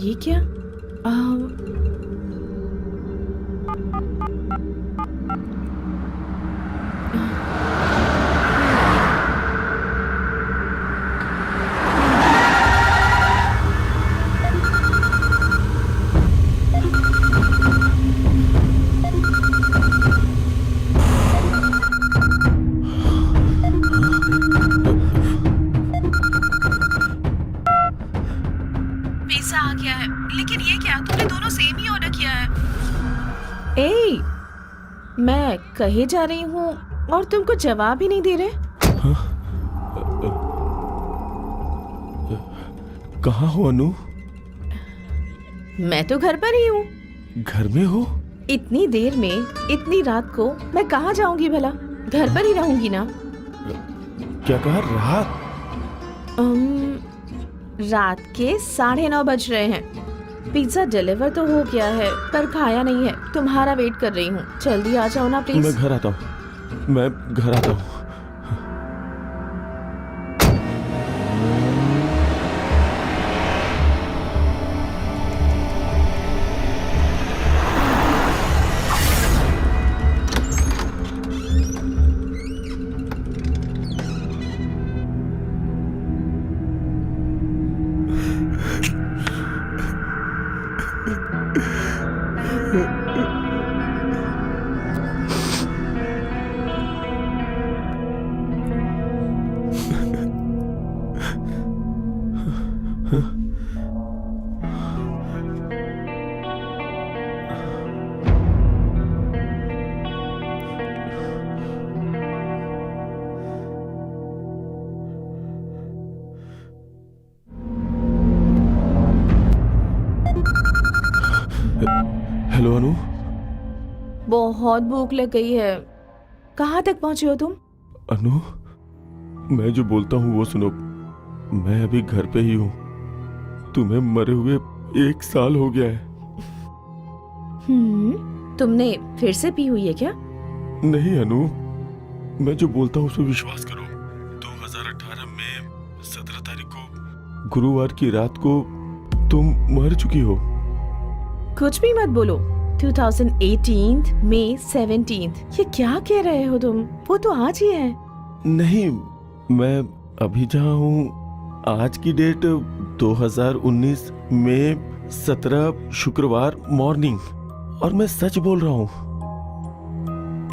ये क्या? पिज्जा आ गया है, लेकिन ये क्या? तुमने दोनों सेम ही ऑर्डर किया है। ए, मैं कहे जा रही हूँ और तुमको जवाब ही नहीं दे रहे। कहाँ हो अनु? मैं तो घर पर ही हूँ। घर में हो? इतनी देर में, इतनी रात को मैं कहाँ जाऊंगी भला? घर पर ही रहूंगी ना। क्या कहा? रात? रात के 9:30 बज रहे हैं। पिज्जा डिलीवर तो हो गया है पर खाया नहीं है। तुम्हारा वेट कर रही हूँ, जल्दी आ जाओ ना प्लीज। मैं घर आता हूँ, मैं घर आता हूँ। हेलो अनु। बहुत भूख लग गई है। कहाँ तक पहुंचे हो तुम? अनु, मैं जो बोलता हूँ वो सुनो। मैं अभी घर पे ही हूँ। तुम्हें मरे हुए 1 साल हो गया है। तुमने फिर से पी हुई है क्या? नहीं अनु, मैं जो बोलता हूँ उस पर विश्वास करो। 2018 में 17 तारीख को गुरुवार की रात को तुम मर चुकी हो। कुछ भी मत बोलो। 2018 मई 17 ये क्या कह रहे हो तुम? वो तो आज ही है। नहीं, मैं अभी जहाँ हूँ आज की डेट 2019 में 17 शुक्रवार मॉर्निंग, और मैं सच बोल रहा हूँ।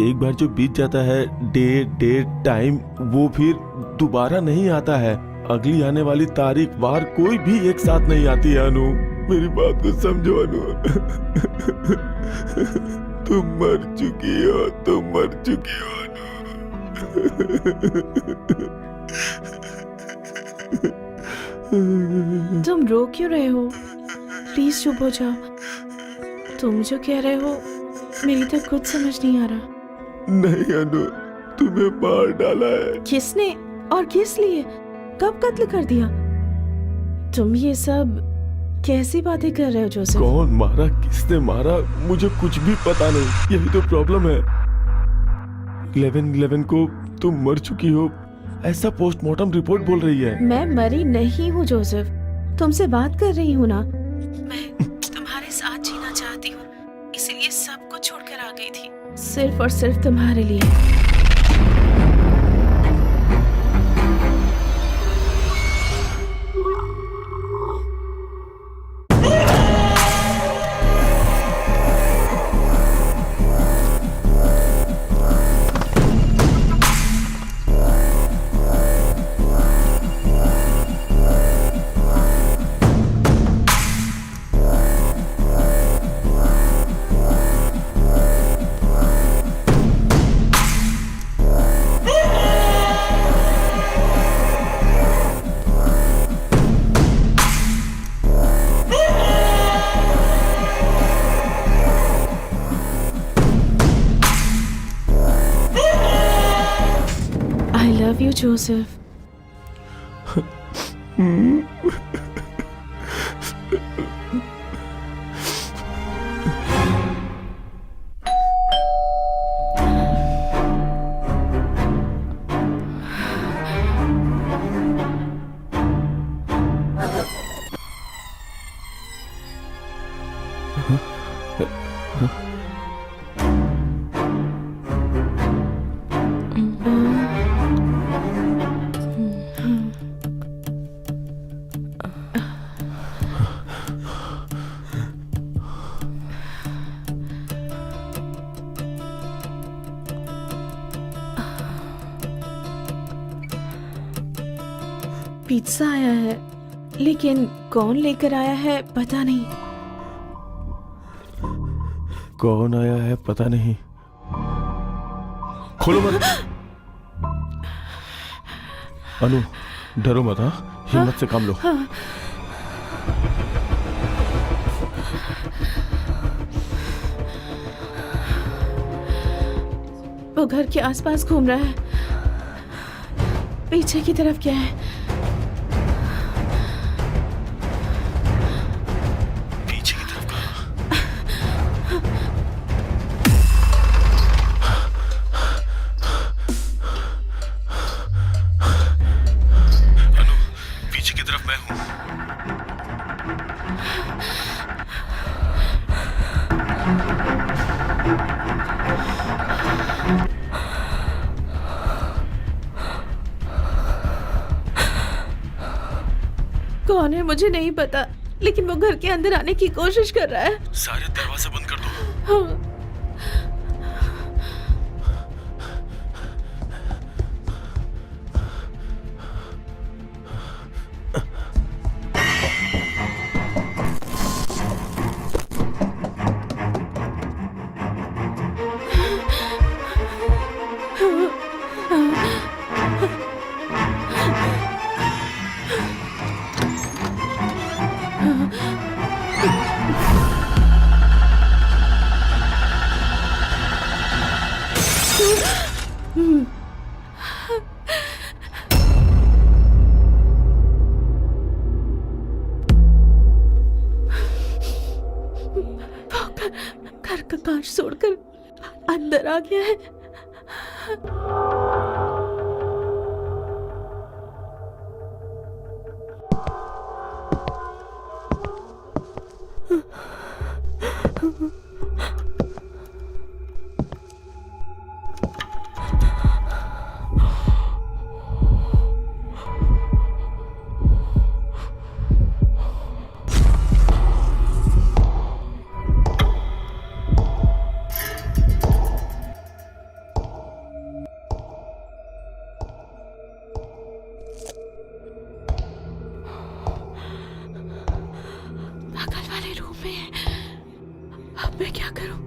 एक बार जो बीत जाता है डे, डेट, टाइम, वो फिर दोबारा नहीं आता है। अगली आने वाली तारीख, वार कोई भी एक साथ नहीं आती है अनु। मेरी बात को समझो अनु। तुम मर चुकी हो, तुम मर चुकी हो अनु। तुम रो क्यों रहे हो? प्लीज चुप हो जाओ। तुम जो कह रहे हो मेरी तो कुछ समझ नहीं आ रहा। नहीं अनु, तुम्हें मार डाला है। किसने और किस लिए? कब कत्ल कर दिया? तुम ये सब कैसी बातें कर रहे हो जोसेफ? कौन मारा, किसने मारा, मुझे कुछ भी पता नहीं। यही तो प्रॉब्लम है। 11/11 को तुम मर चुकी हो, ऐसा पोस्टमार्टम रिपोर्ट बोल रही है। मैं मरी नहीं हूँ जोसेफ, तुमसे बात कर रही हूँ ना। मैं तुम्हारे साथ जीना चाहती हूँ, इसीलिए सब कुछ छोड़कर आ गई थी, सिर्फ और सिर्फ तुम्हारे लिए। I love you, Joseph. Pizza आया है, लेकिन कौन लेकर आया है पता नहीं। कौन आया है पता नहीं। खोलो मत। अनु, डरो मत। हाँ, हिम्मत से काम लो। वो घर के आसपास घूम रहा है। पीछे की तरफ क्या है? पीछे की तरफ कहाँ? अनु, पीछे की तरफ मैं हूँ। कौन है मुझे नहीं पता, लेकिन वो घर के अंदर आने की कोशिश कर रहा है। सारे दरवाजे बंद कर दो। हाँ। घर का कांच तोड़कर अंदर आ गया है। बगल वाले रूम में है। अब मैं क्या करूं?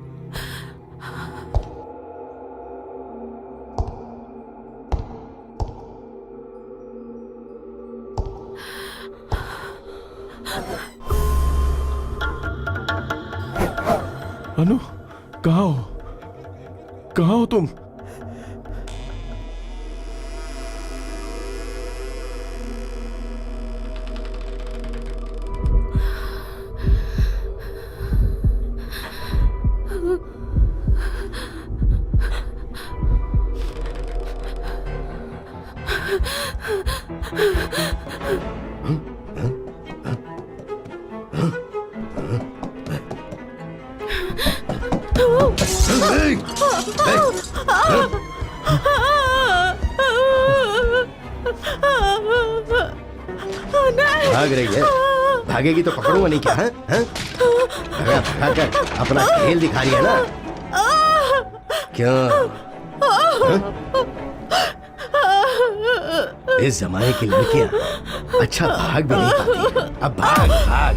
अनु, कहाँ हो? कहाँ हो तुम? भाग रही है? भागेगी तो पकड़ूंगा नहीं क्या? भगा भगा कर अपना खेल दिखा रही है ना? क्यों? इस जमाने की लड़कियां अच्छा भाग भी नहीं पाती। अब भाग भाग।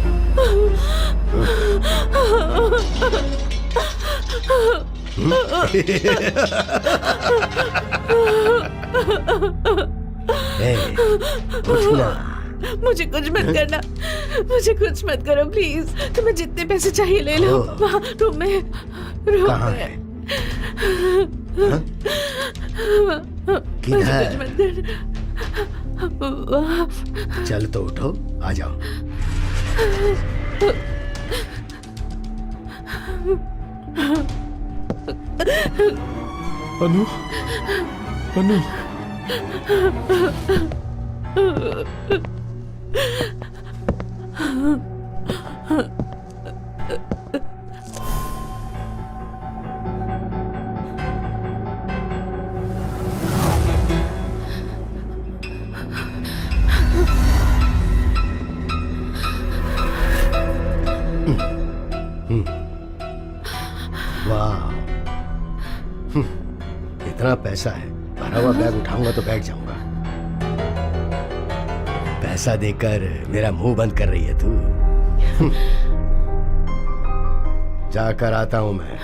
उठना। मुझे कुछ मत करना, मुझे कुछ मत करो प्लीज। तुम्हें जितने पैसे चाहिए ले लो। वहाँ रूम में, रूम कहाँ में। है? किधर? कुछ मत करना। वहाँ। चल तो उठो, आ जाओ। अनु, अनु, वाह, इतना पैसा है। भरा हुआ बैग उठाऊंगा तो बैठ जाऊंगा। पैसा देकर मेरा मुंह बंद कर रही है तू। जाकर आता हूं मैं।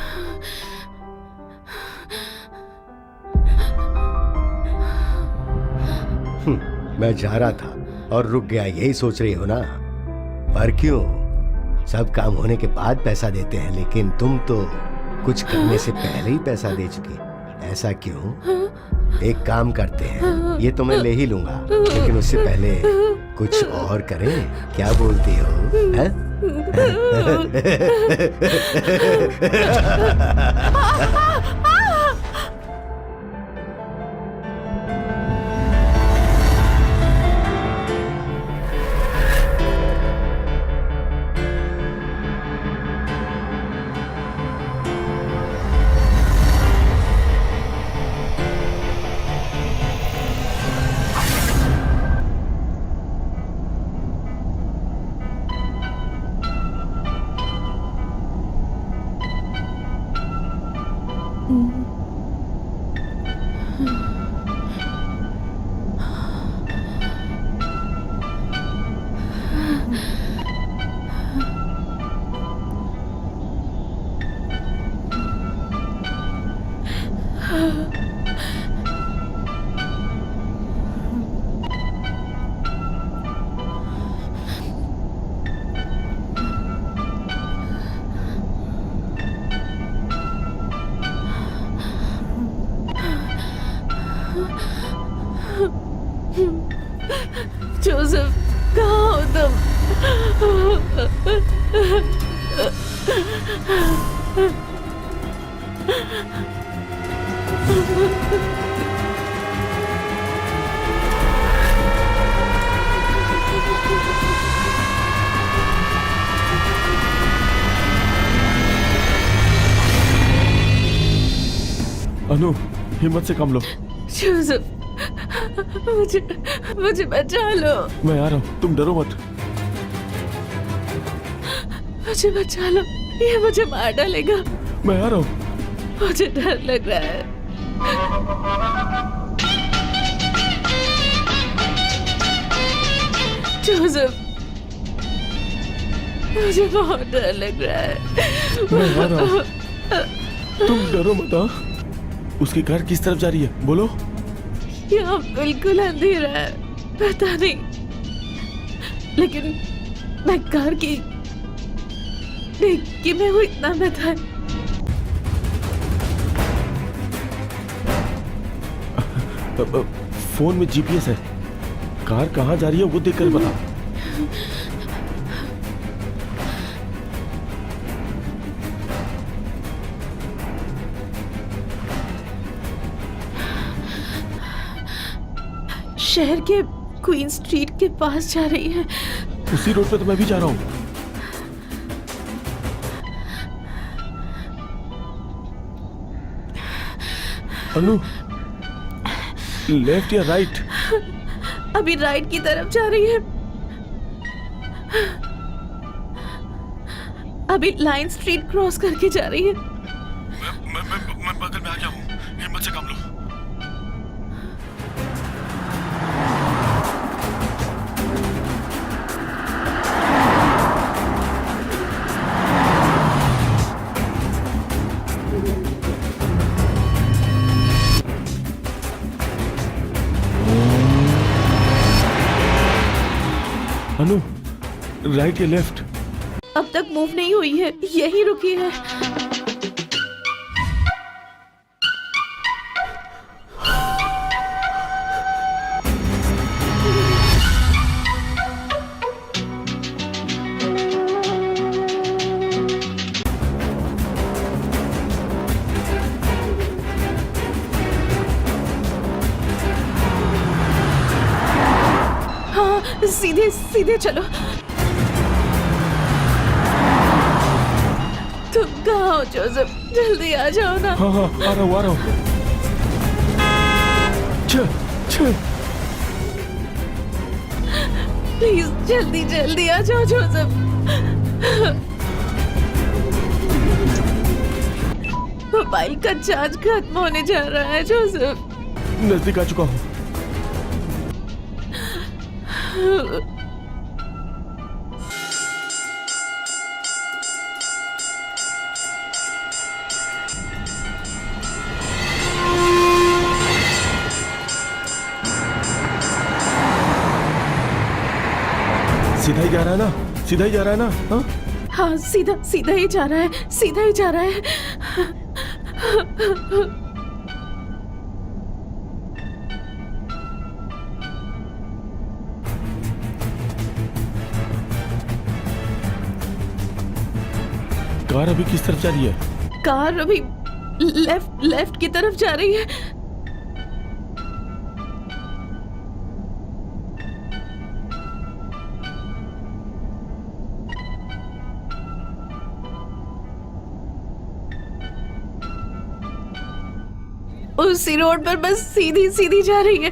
मैं जा रहा था और रुक गया, यही सोच रही हो ना? पर क्यों? सब काम होने के बाद पैसा देते हैं, लेकिन तुम तो कुछ करने से पहले ही पैसा दे चुकी। ऐसा क्यों? एक काम करते हैं, ये तो मैं ले ही लूंगा, लेकिन उससे पहले कुछ और करें। क्या बोलती हो? हैं? जोसेफ, कहाँ हो तुम? अनु, हिम्मत से काम लो। जोसेफ, मुझे मुझे बचा लो। मैं आ रहा हूँ, तुम डरो मत। मुझे बचा लो, ये मुझे मार डालेगा। मैं आ रहा हूँ। मुझे डर लग रहा है। जोसेफ, मुझे बहुत डर लग रहा है। मैं आ रहा हूँ, तुम डरो मत। हाँ? उसकी कार किस तरफ जा रही है, बोलो। यहाँ बिल्कुल अंधेरा है, पता नहीं, लेकिन मैं कार की देख के मैं वो इतना बता। फोन में जीपीएस है, कार कहाँ जा रही है वो देखकर बता। शहर के क्वीन स्ट्रीट के पास जा रही है। उसी रोड पे तो मैं भी जा रहा हूँ। अनु, लेफ्ट या राइट? अभी राइट की तरफ जा रही है। अभी लाइन स्ट्रीट क्रॉस करके जा रही है। मैं बगल में आ गया हूँ, हिम्मत से काम लो। अनु, राइट या लेफ्ट? अब तक मूव नहीं हुई है, यही रुकी है। हाँ, सीधे सीधे चलो। तुम कहाँ हो जोसेफ? जल्दी आ जाओ ना। हाँ हाँ, आ रहा हूँ, आ रहा हूँ। प्लीज जल्दी जल्दी आ जाओ जोसेफ। मोबाइल का चार्ज खत्म होने जा रहा है जोसेफ। नजदीक आ चुका हूँ। सीधा ही जा रहा है ना? सीधा ही जा रहा है ना? हाँ? हाँ, सीधा सीधा ही जा रहा है, सीधा ही जा रहा है। कार अभी किस तरफ जा रही है? कार अभी लेफ्ट की तरफ जा रही है। उसी रोड पर बस सीधी सीधी जा रही है।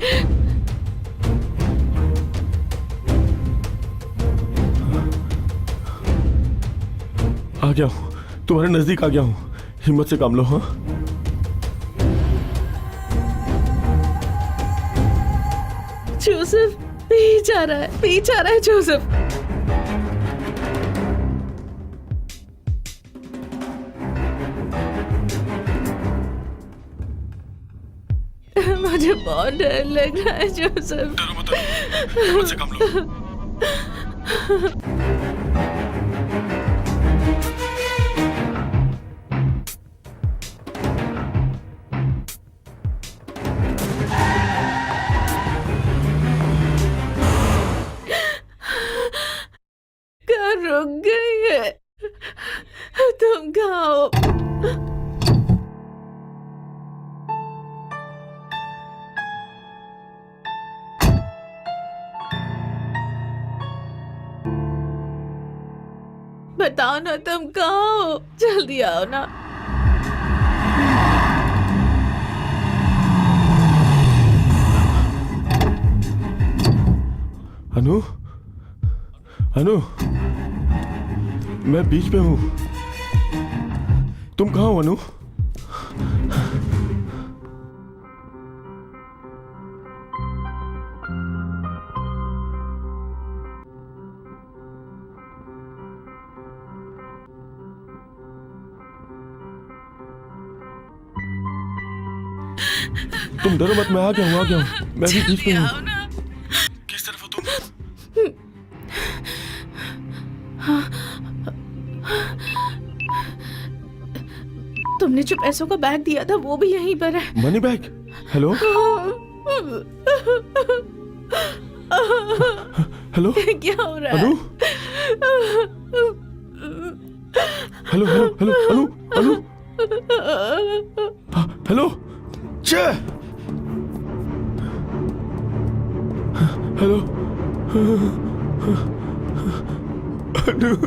आ गया हूँ, तुम्हारे नजदीक आ गया हूँ, हिम्मत से काम लो। हाँ, जोसेफ पीछे आ रहा है, पीछे आ रहा है जोसेफ। मुझे बहुत डर लग रहा है जोसेफ। डरो मत, हिम्मत से काम लो। कहाँ हो? बताओ ना तुम कहाँ हो? जल्दी आओ ना। अनु, अनु, मैं बीच में हूँ। तुम कहाँ हो अनु? तुम डरो मत, मैं आ गया हूँ। मैं भी बीच में हूँ। किस तरफ हो तुम? तुमने जो पैसों का बैग दिया था वो भी यहीं पर है। Money bag? हेलो हेलो, क्या हो रहा अनु? हेलो हेलो हेलो, अनु अनु, हाँ, हेलो हेलो अनु।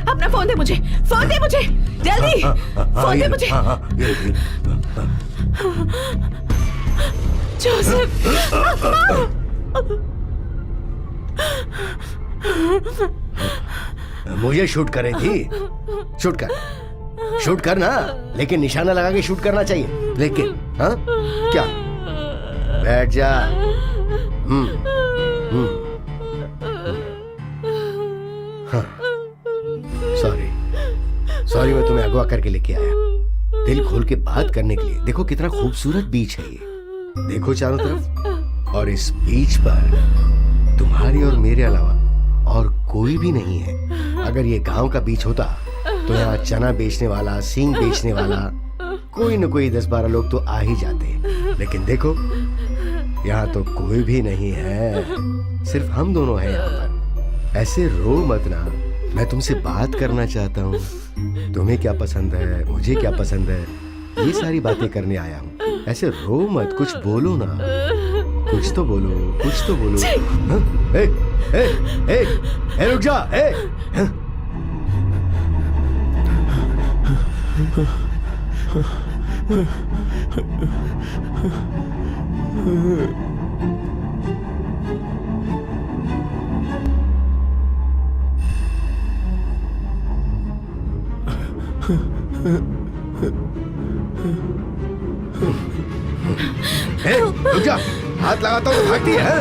अपना फोन दे मुझे, फोन दे मुझे, जल्दी फोन दे मुझे। जोसेफ, मुझे शूट करे थी। शूट कर ना, लेकिन निशाना लगा के शूट करना चाहिए। लेकिन हाँ क्या, बैठ जा। सॉरी मैं तुम्हें अगवा करके लेके आया, दिल खोल के बात करने के लिए। देखो कितना खूबसूरत बीच है ये, देखो चारों तरफ। और इस बीच पर तुम्हारे और मेरे अलावा और कोई भी नहीं है। अगर ये गांव का बीच होता तो यहाँ चना बेचने वाला, सींग बेचने वाला, कोई न कोई 10-12 लोग तो आ ही जाते। लेकिन देखो यहाँ तो कोई भी नहीं है, सिर्फ हम दोनों हैं यहाँ पर। ऐसे रो मत ना, मैं तुमसे बात करना चाहता हूँ। तुम्हें क्या पसंद है, मुझे क्या पसंद है, ये सारी बातें करने आया हूँ। ऐसे रो मत, कुछ बोलो ना, कुछ तो बोलो, कुछ तो बोलो। हाँ? ए, ए, ए, ए, रुक जा। ए, हाँ? रुक जा, हाथ लगाता हूँ तो भागती है।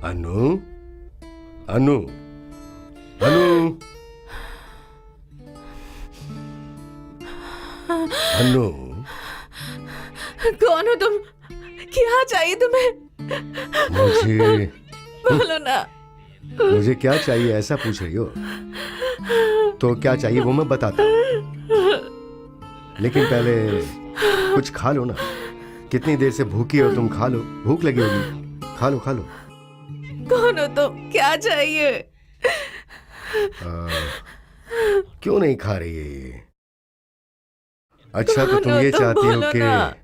अनु, अनु, अनु, अनु, कौन हो तुम? क्या चाहिए तुम्हें? मुझे बोलो ना। मुझे क्या चाहिए ऐसा पूछ रही हो? तो क्या चाहिए वो मैं बताता हूँ, लेकिन पहले कुछ खा लो ना। कितनी देर से भूखी हो तुम? खा लो, भूख लगी होगी, खा लो खा लो। कौन हो तुम? क्या चाहिए? क्यों नहीं खा रही है ये? अच्छा तो कौन तुम हो ये तुम? चाहती हो बोलो कि ना।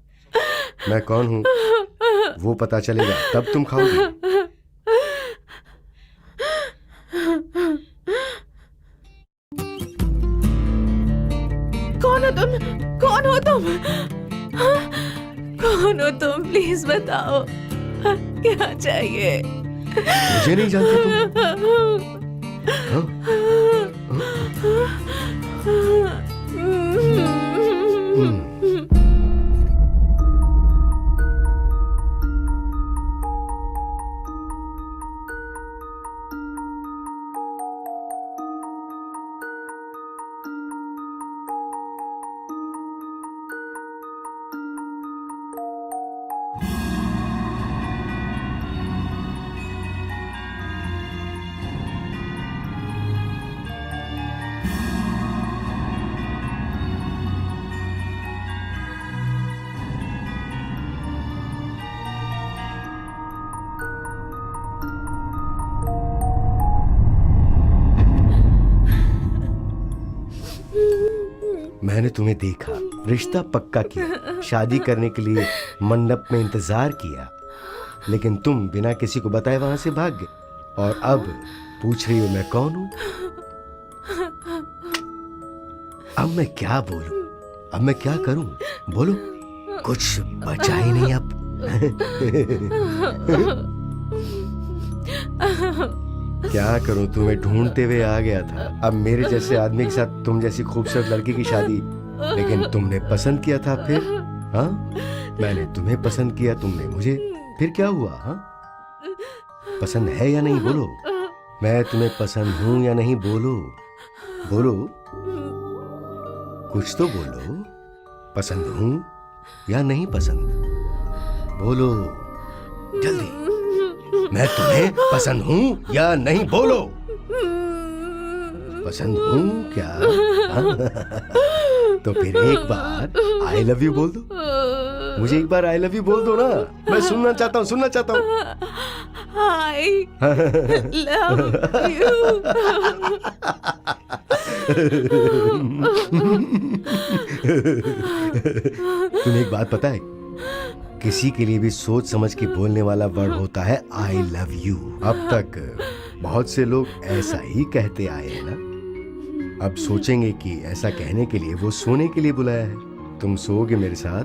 मैं कौन हूँ वो पता चलेगा तब तुम खाओगी? कौन हो तुम? कौन हो तुम? हाँ? कौन हो तुम? प्लीज बताओ, क्या चाहिए? मुझे नहीं जानती तुम? हाँ? मैंने तुम्हें देखा, रिश्ता पक्का किया, शादी करने के लिए मंडप में इंतजार किया, लेकिन तुम बिना किसी को बताए वहां से भाग गए। और अब पूछ रही हो मैं कौन हूं? अब मैं क्या बोलूं? अब मैं क्या करूं? बोलो, कुछ बचा ही नहीं अब। क्या करूं, तुम्हें ढूंढते हुए आ गया था। अब मेरे जैसे आदमी के साथ तुम जैसी खूबसूरत लड़की की शादी, लेकिन तुमने पसंद किया था फिर? हाँ, मैंने तुम्हें पसंद किया, तुमने मुझे, फिर क्या हुआ? हाँ, पसंद है या नहीं बोलो? मैं तुम्हें पसंद हूं या नहीं बोलो? बोलो, कुछ तो बोलो। पसंद हूं या नहीं पसंद? बोलो जल्दी। मैं तुम्हें पसंद हूं या नहीं? बोलो, पसंद हूं क्या? तो फिर एक बार आई लव यू बोल दो। मुझे एक बार आई लव यू बोल दो ना, मैं सुनना चाहता हूँ, सुनना चाहता हूँ। I love you. तुम्हें एक बात पता है, किसी के लिए भी सोच समझ के बोलने वाला वर्ड होता है आई लव यू। अब तक बहुत से लोग ऐसा ही कहते आए हैं ना, अब सोचेंगे कि ऐसा कहने के लिए वो सोने के लिए बुलाया है। तुम सोओगे मेरे साथ?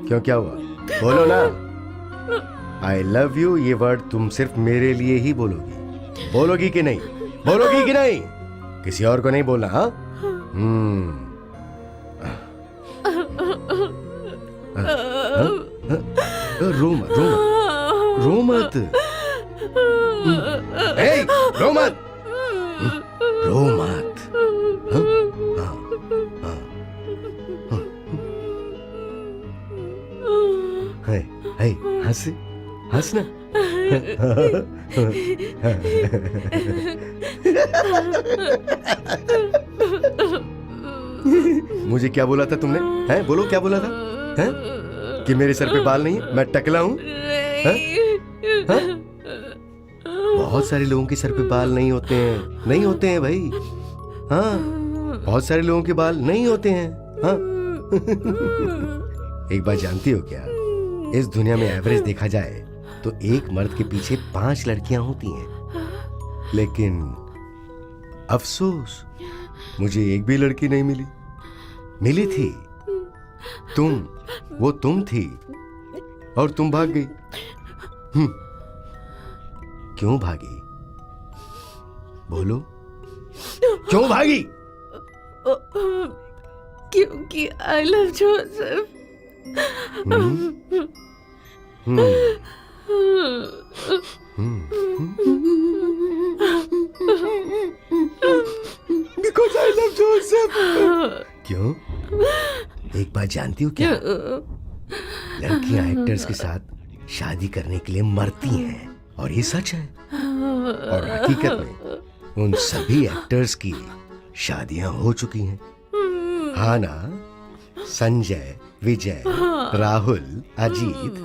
क्यों, क्या हुआ? बोलो ना, आई लव यू ये वर्ड तुम सिर्फ मेरे लिए ही बोलोगी। बोलोगी कि नहीं? बोलोगी कि नहीं? किसी और को नहीं बोलना। हाँ, रो मत, रो मत, रो मत, ए, रो मत, रो मत। हाँ, हाँ, हाँ, है, हंस, हंस ना। मुझे क्या बोला था तुमने? हैं, बोलो क्या बोला था? हैं? कि मेरे सर पे बाल नहीं है, मैं टकला हूं? हैं? हैं? बहुत सारे लोगों के सर पे बाल नहीं होते हैं, नहीं होते हैं भाई। हाँ, बहुत सारे लोगों के बाल नहीं होते हैं। हाँ। एक बात जानती हो क्या? इस दुनिया में एवरेज देखा जाए तो एक मर्द के पीछे 5 लड़कियां होती हैं, लेकिन अफसोस मुझे एक भी लड़की नहीं मिली। मिली थी वो तुम थी और तुम भाग गई। क्यों भागी? बोलो, क्यों भागी? क्योंकि I love Joseph. Because I love Joseph. क्यों? एक बात जानती हो क्या? लड़कियां एक्टर्स के साथ शादी करने के लिए मरती हैं, और ये सच है। और हकीकत में उन सभी एक्टर्स की शादियां हो चुकी हैं। हाँ ना? संजय, विजय, राहुल, अजीत,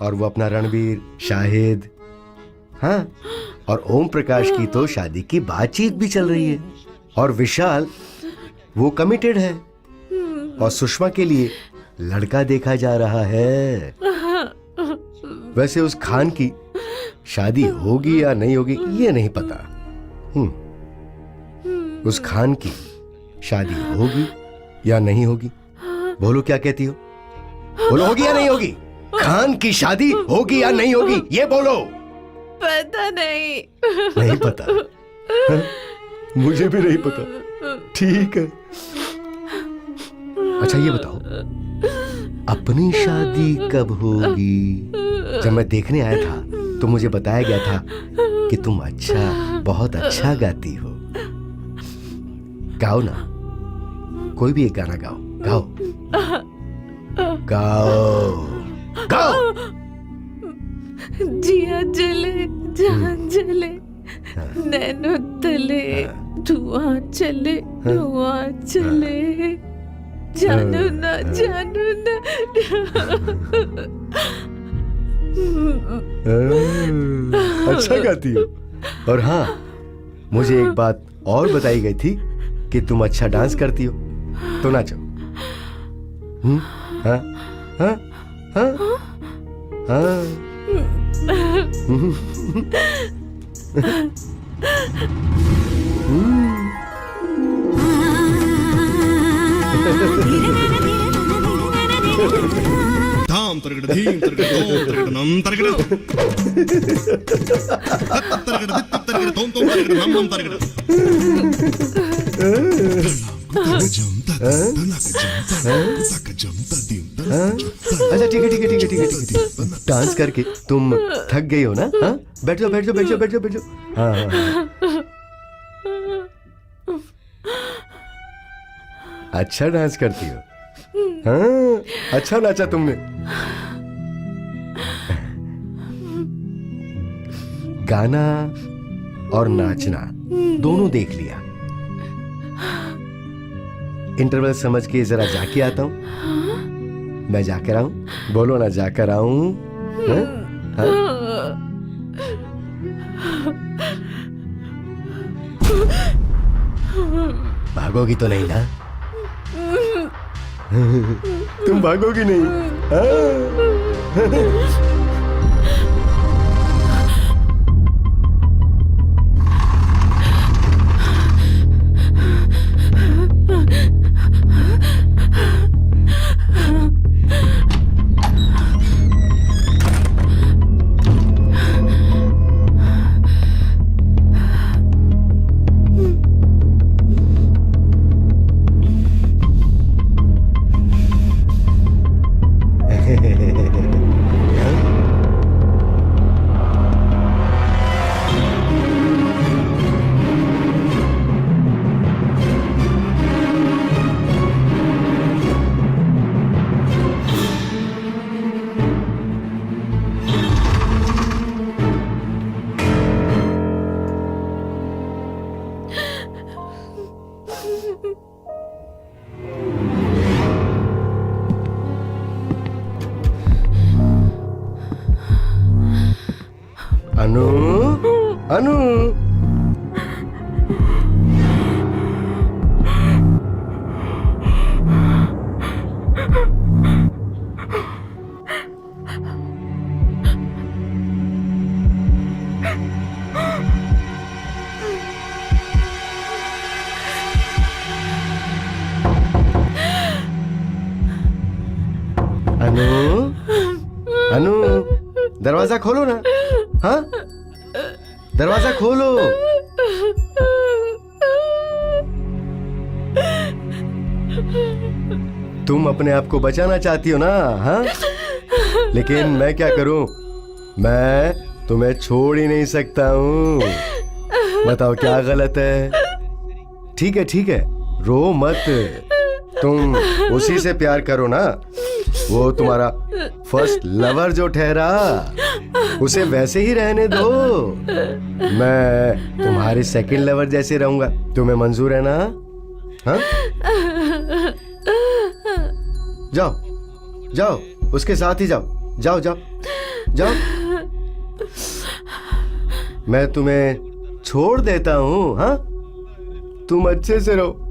और वो अपना रणवीर, शाहिद, हाँ, और ओम प्रकाश की तो शादी की बातचीत भी चल रही है। और विशाल, वो कमिटेड है, और सुषमा के लिए लड़का देखा जा रहा है। वैसे उस खान की शादी होगी या नहीं होगी ये नहीं पता। उस खान की शादी होगी या नहीं होगी? बोलो क्या कहती हो? बोलो, होगी या नहीं होगी? खान की शादी होगी या नहीं होगी? ये बोलो। पता नहीं। नहीं पता? है? मुझे भी नहीं पता। ठीक है। अच्छा ये बताओ, अपनी शादी कब होगी? जब मैं देखने आया था तो मुझे बताया गया था कि तुम अच्छा, बहुत अच्छा गाती हो। गाओ ना, कोई भी एक गाना गाओ। गाओ गाओ गाओ। जिया जले, जान जले, नैनो तले, धुआं चले, धुआं चले, जानू ना, जानू ना। अच्छा गाती हो। और हाँ, मुझे एक बात और बताई गई थी कि तुम अच्छा डांस करती हो, तो नाचो। हाँ हाँ हाँ हाँ। धाम तरगड़ धीम तरगड़ धोम तरगड़ नम तरगड़ तरगड़ दित तरगड़ धोम धोम तरगड़ नम नम तरगड़ अच्छा ठीक है ठीक है ठीक है ठीक है ठीक है। डांस करके तुम थक गई हो ना? हाँ, बैठ जाओ बैठ जाओ बैठ जाओ बैठ जाओ बैठ जाओ। हाँ हाँ। अच्छा डांस करती हो। हाँ, अच्छा नाचा तुमने। गाना और नाचना दोनों देख लिया। इंटरवल समझ के जरा जाके आता हूँ। मैं जाकर आऊं? बोलो ना, जाकर आऊं? भागोगी तो नहीं ना? तुम भागोगी नहीं? अनु, अनु, अनु, अनु, दरवाजा खोलो ना। हाँ, दरवाजा खोलो। तुम अपने आप को बचाना चाहती हो ना? हाँ, लेकिन मैं क्या करूं? मैं तुम्हें छोड़ ही नहीं सकता हूं। बताओ क्या गलत है? ठीक है, ठीक है, रो मत। तुम उसी से प्यार करो ना, वो तुम्हारा फर्स्ट लवर जो ठहरा, उसे वैसे ही रहने दो। मैं तुम्हारे सेकंड लवर जैसे रहूंगा। तुम्हें मंजूर है ना? हाँ? जाओ, जाओ, उसके साथ ही जाओ। जाओ, जाओ, जाओ। मैं तुम्हें छोड़ देता हूं। हाँ, तुम अच्छे से रहो।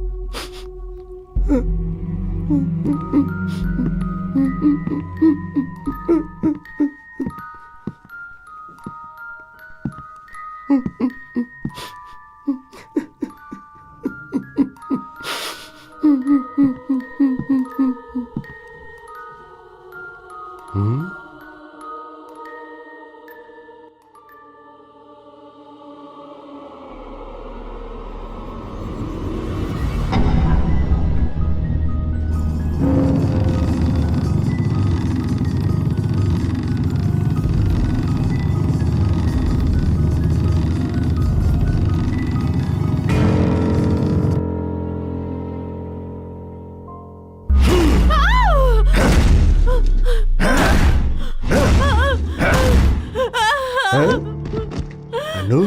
अनु,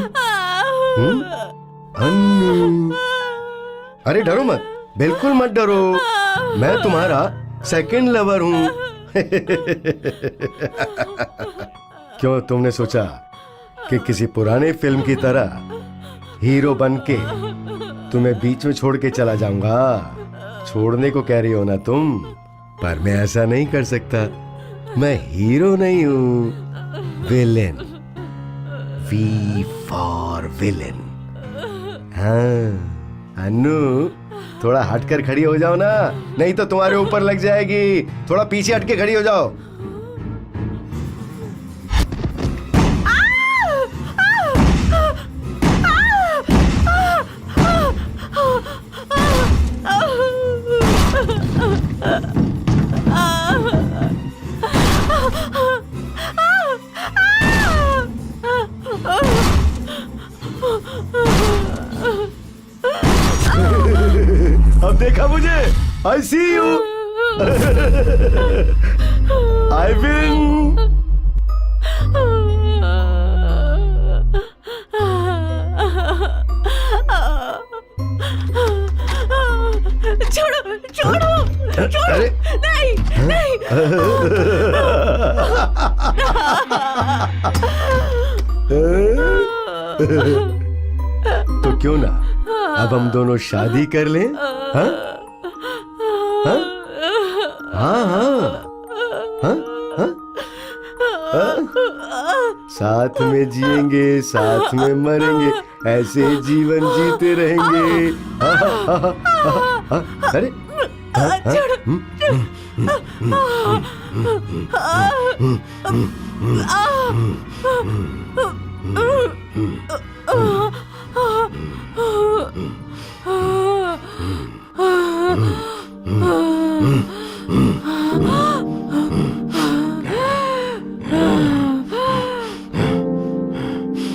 अनु, अरे डरो मत, बिल्कुल मत डरो। मैं तुम्हारा सेकंड लवर हूं। क्यों, तुमने सोचा कि किसी पुराने फिल्म की तरह हीरो बनके तुम्हें बीच में छोड़ के चला जाऊंगा? छोड़ने को कह रही हो ना तुम, पर मैं ऐसा नहीं कर सकता। मैं हीरो नहीं हूं, विलेन। We for villain. हाँ, अनु, थोड़ा हटकर खड़ी हो जाओ ना, नहीं तो तुम्हारे ऊपर लग जाएगी। थोड़ा पीछे हटके खड़ी हो जाओ। अब देखा मुझे? I see you. I win. छोड़ो, छोड़ो, छोड़ो। अरे नहीं, नहीं। तो क्यों ना अब हम दोनों शादी कर लें? हाँ? हाँ? हाँ, हाँ, हाँ, हाँ? साथ में जिएंगे, साथ में मरेंगे, ऐसे जीवन जीते रहेंगे। हाँ, हाँ, हाँ, हाँ, हाँ, अरे हाँ,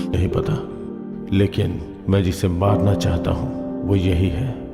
नहीं पता, लेकिन मैं जिसे मारना चाहता हूं वो यही है।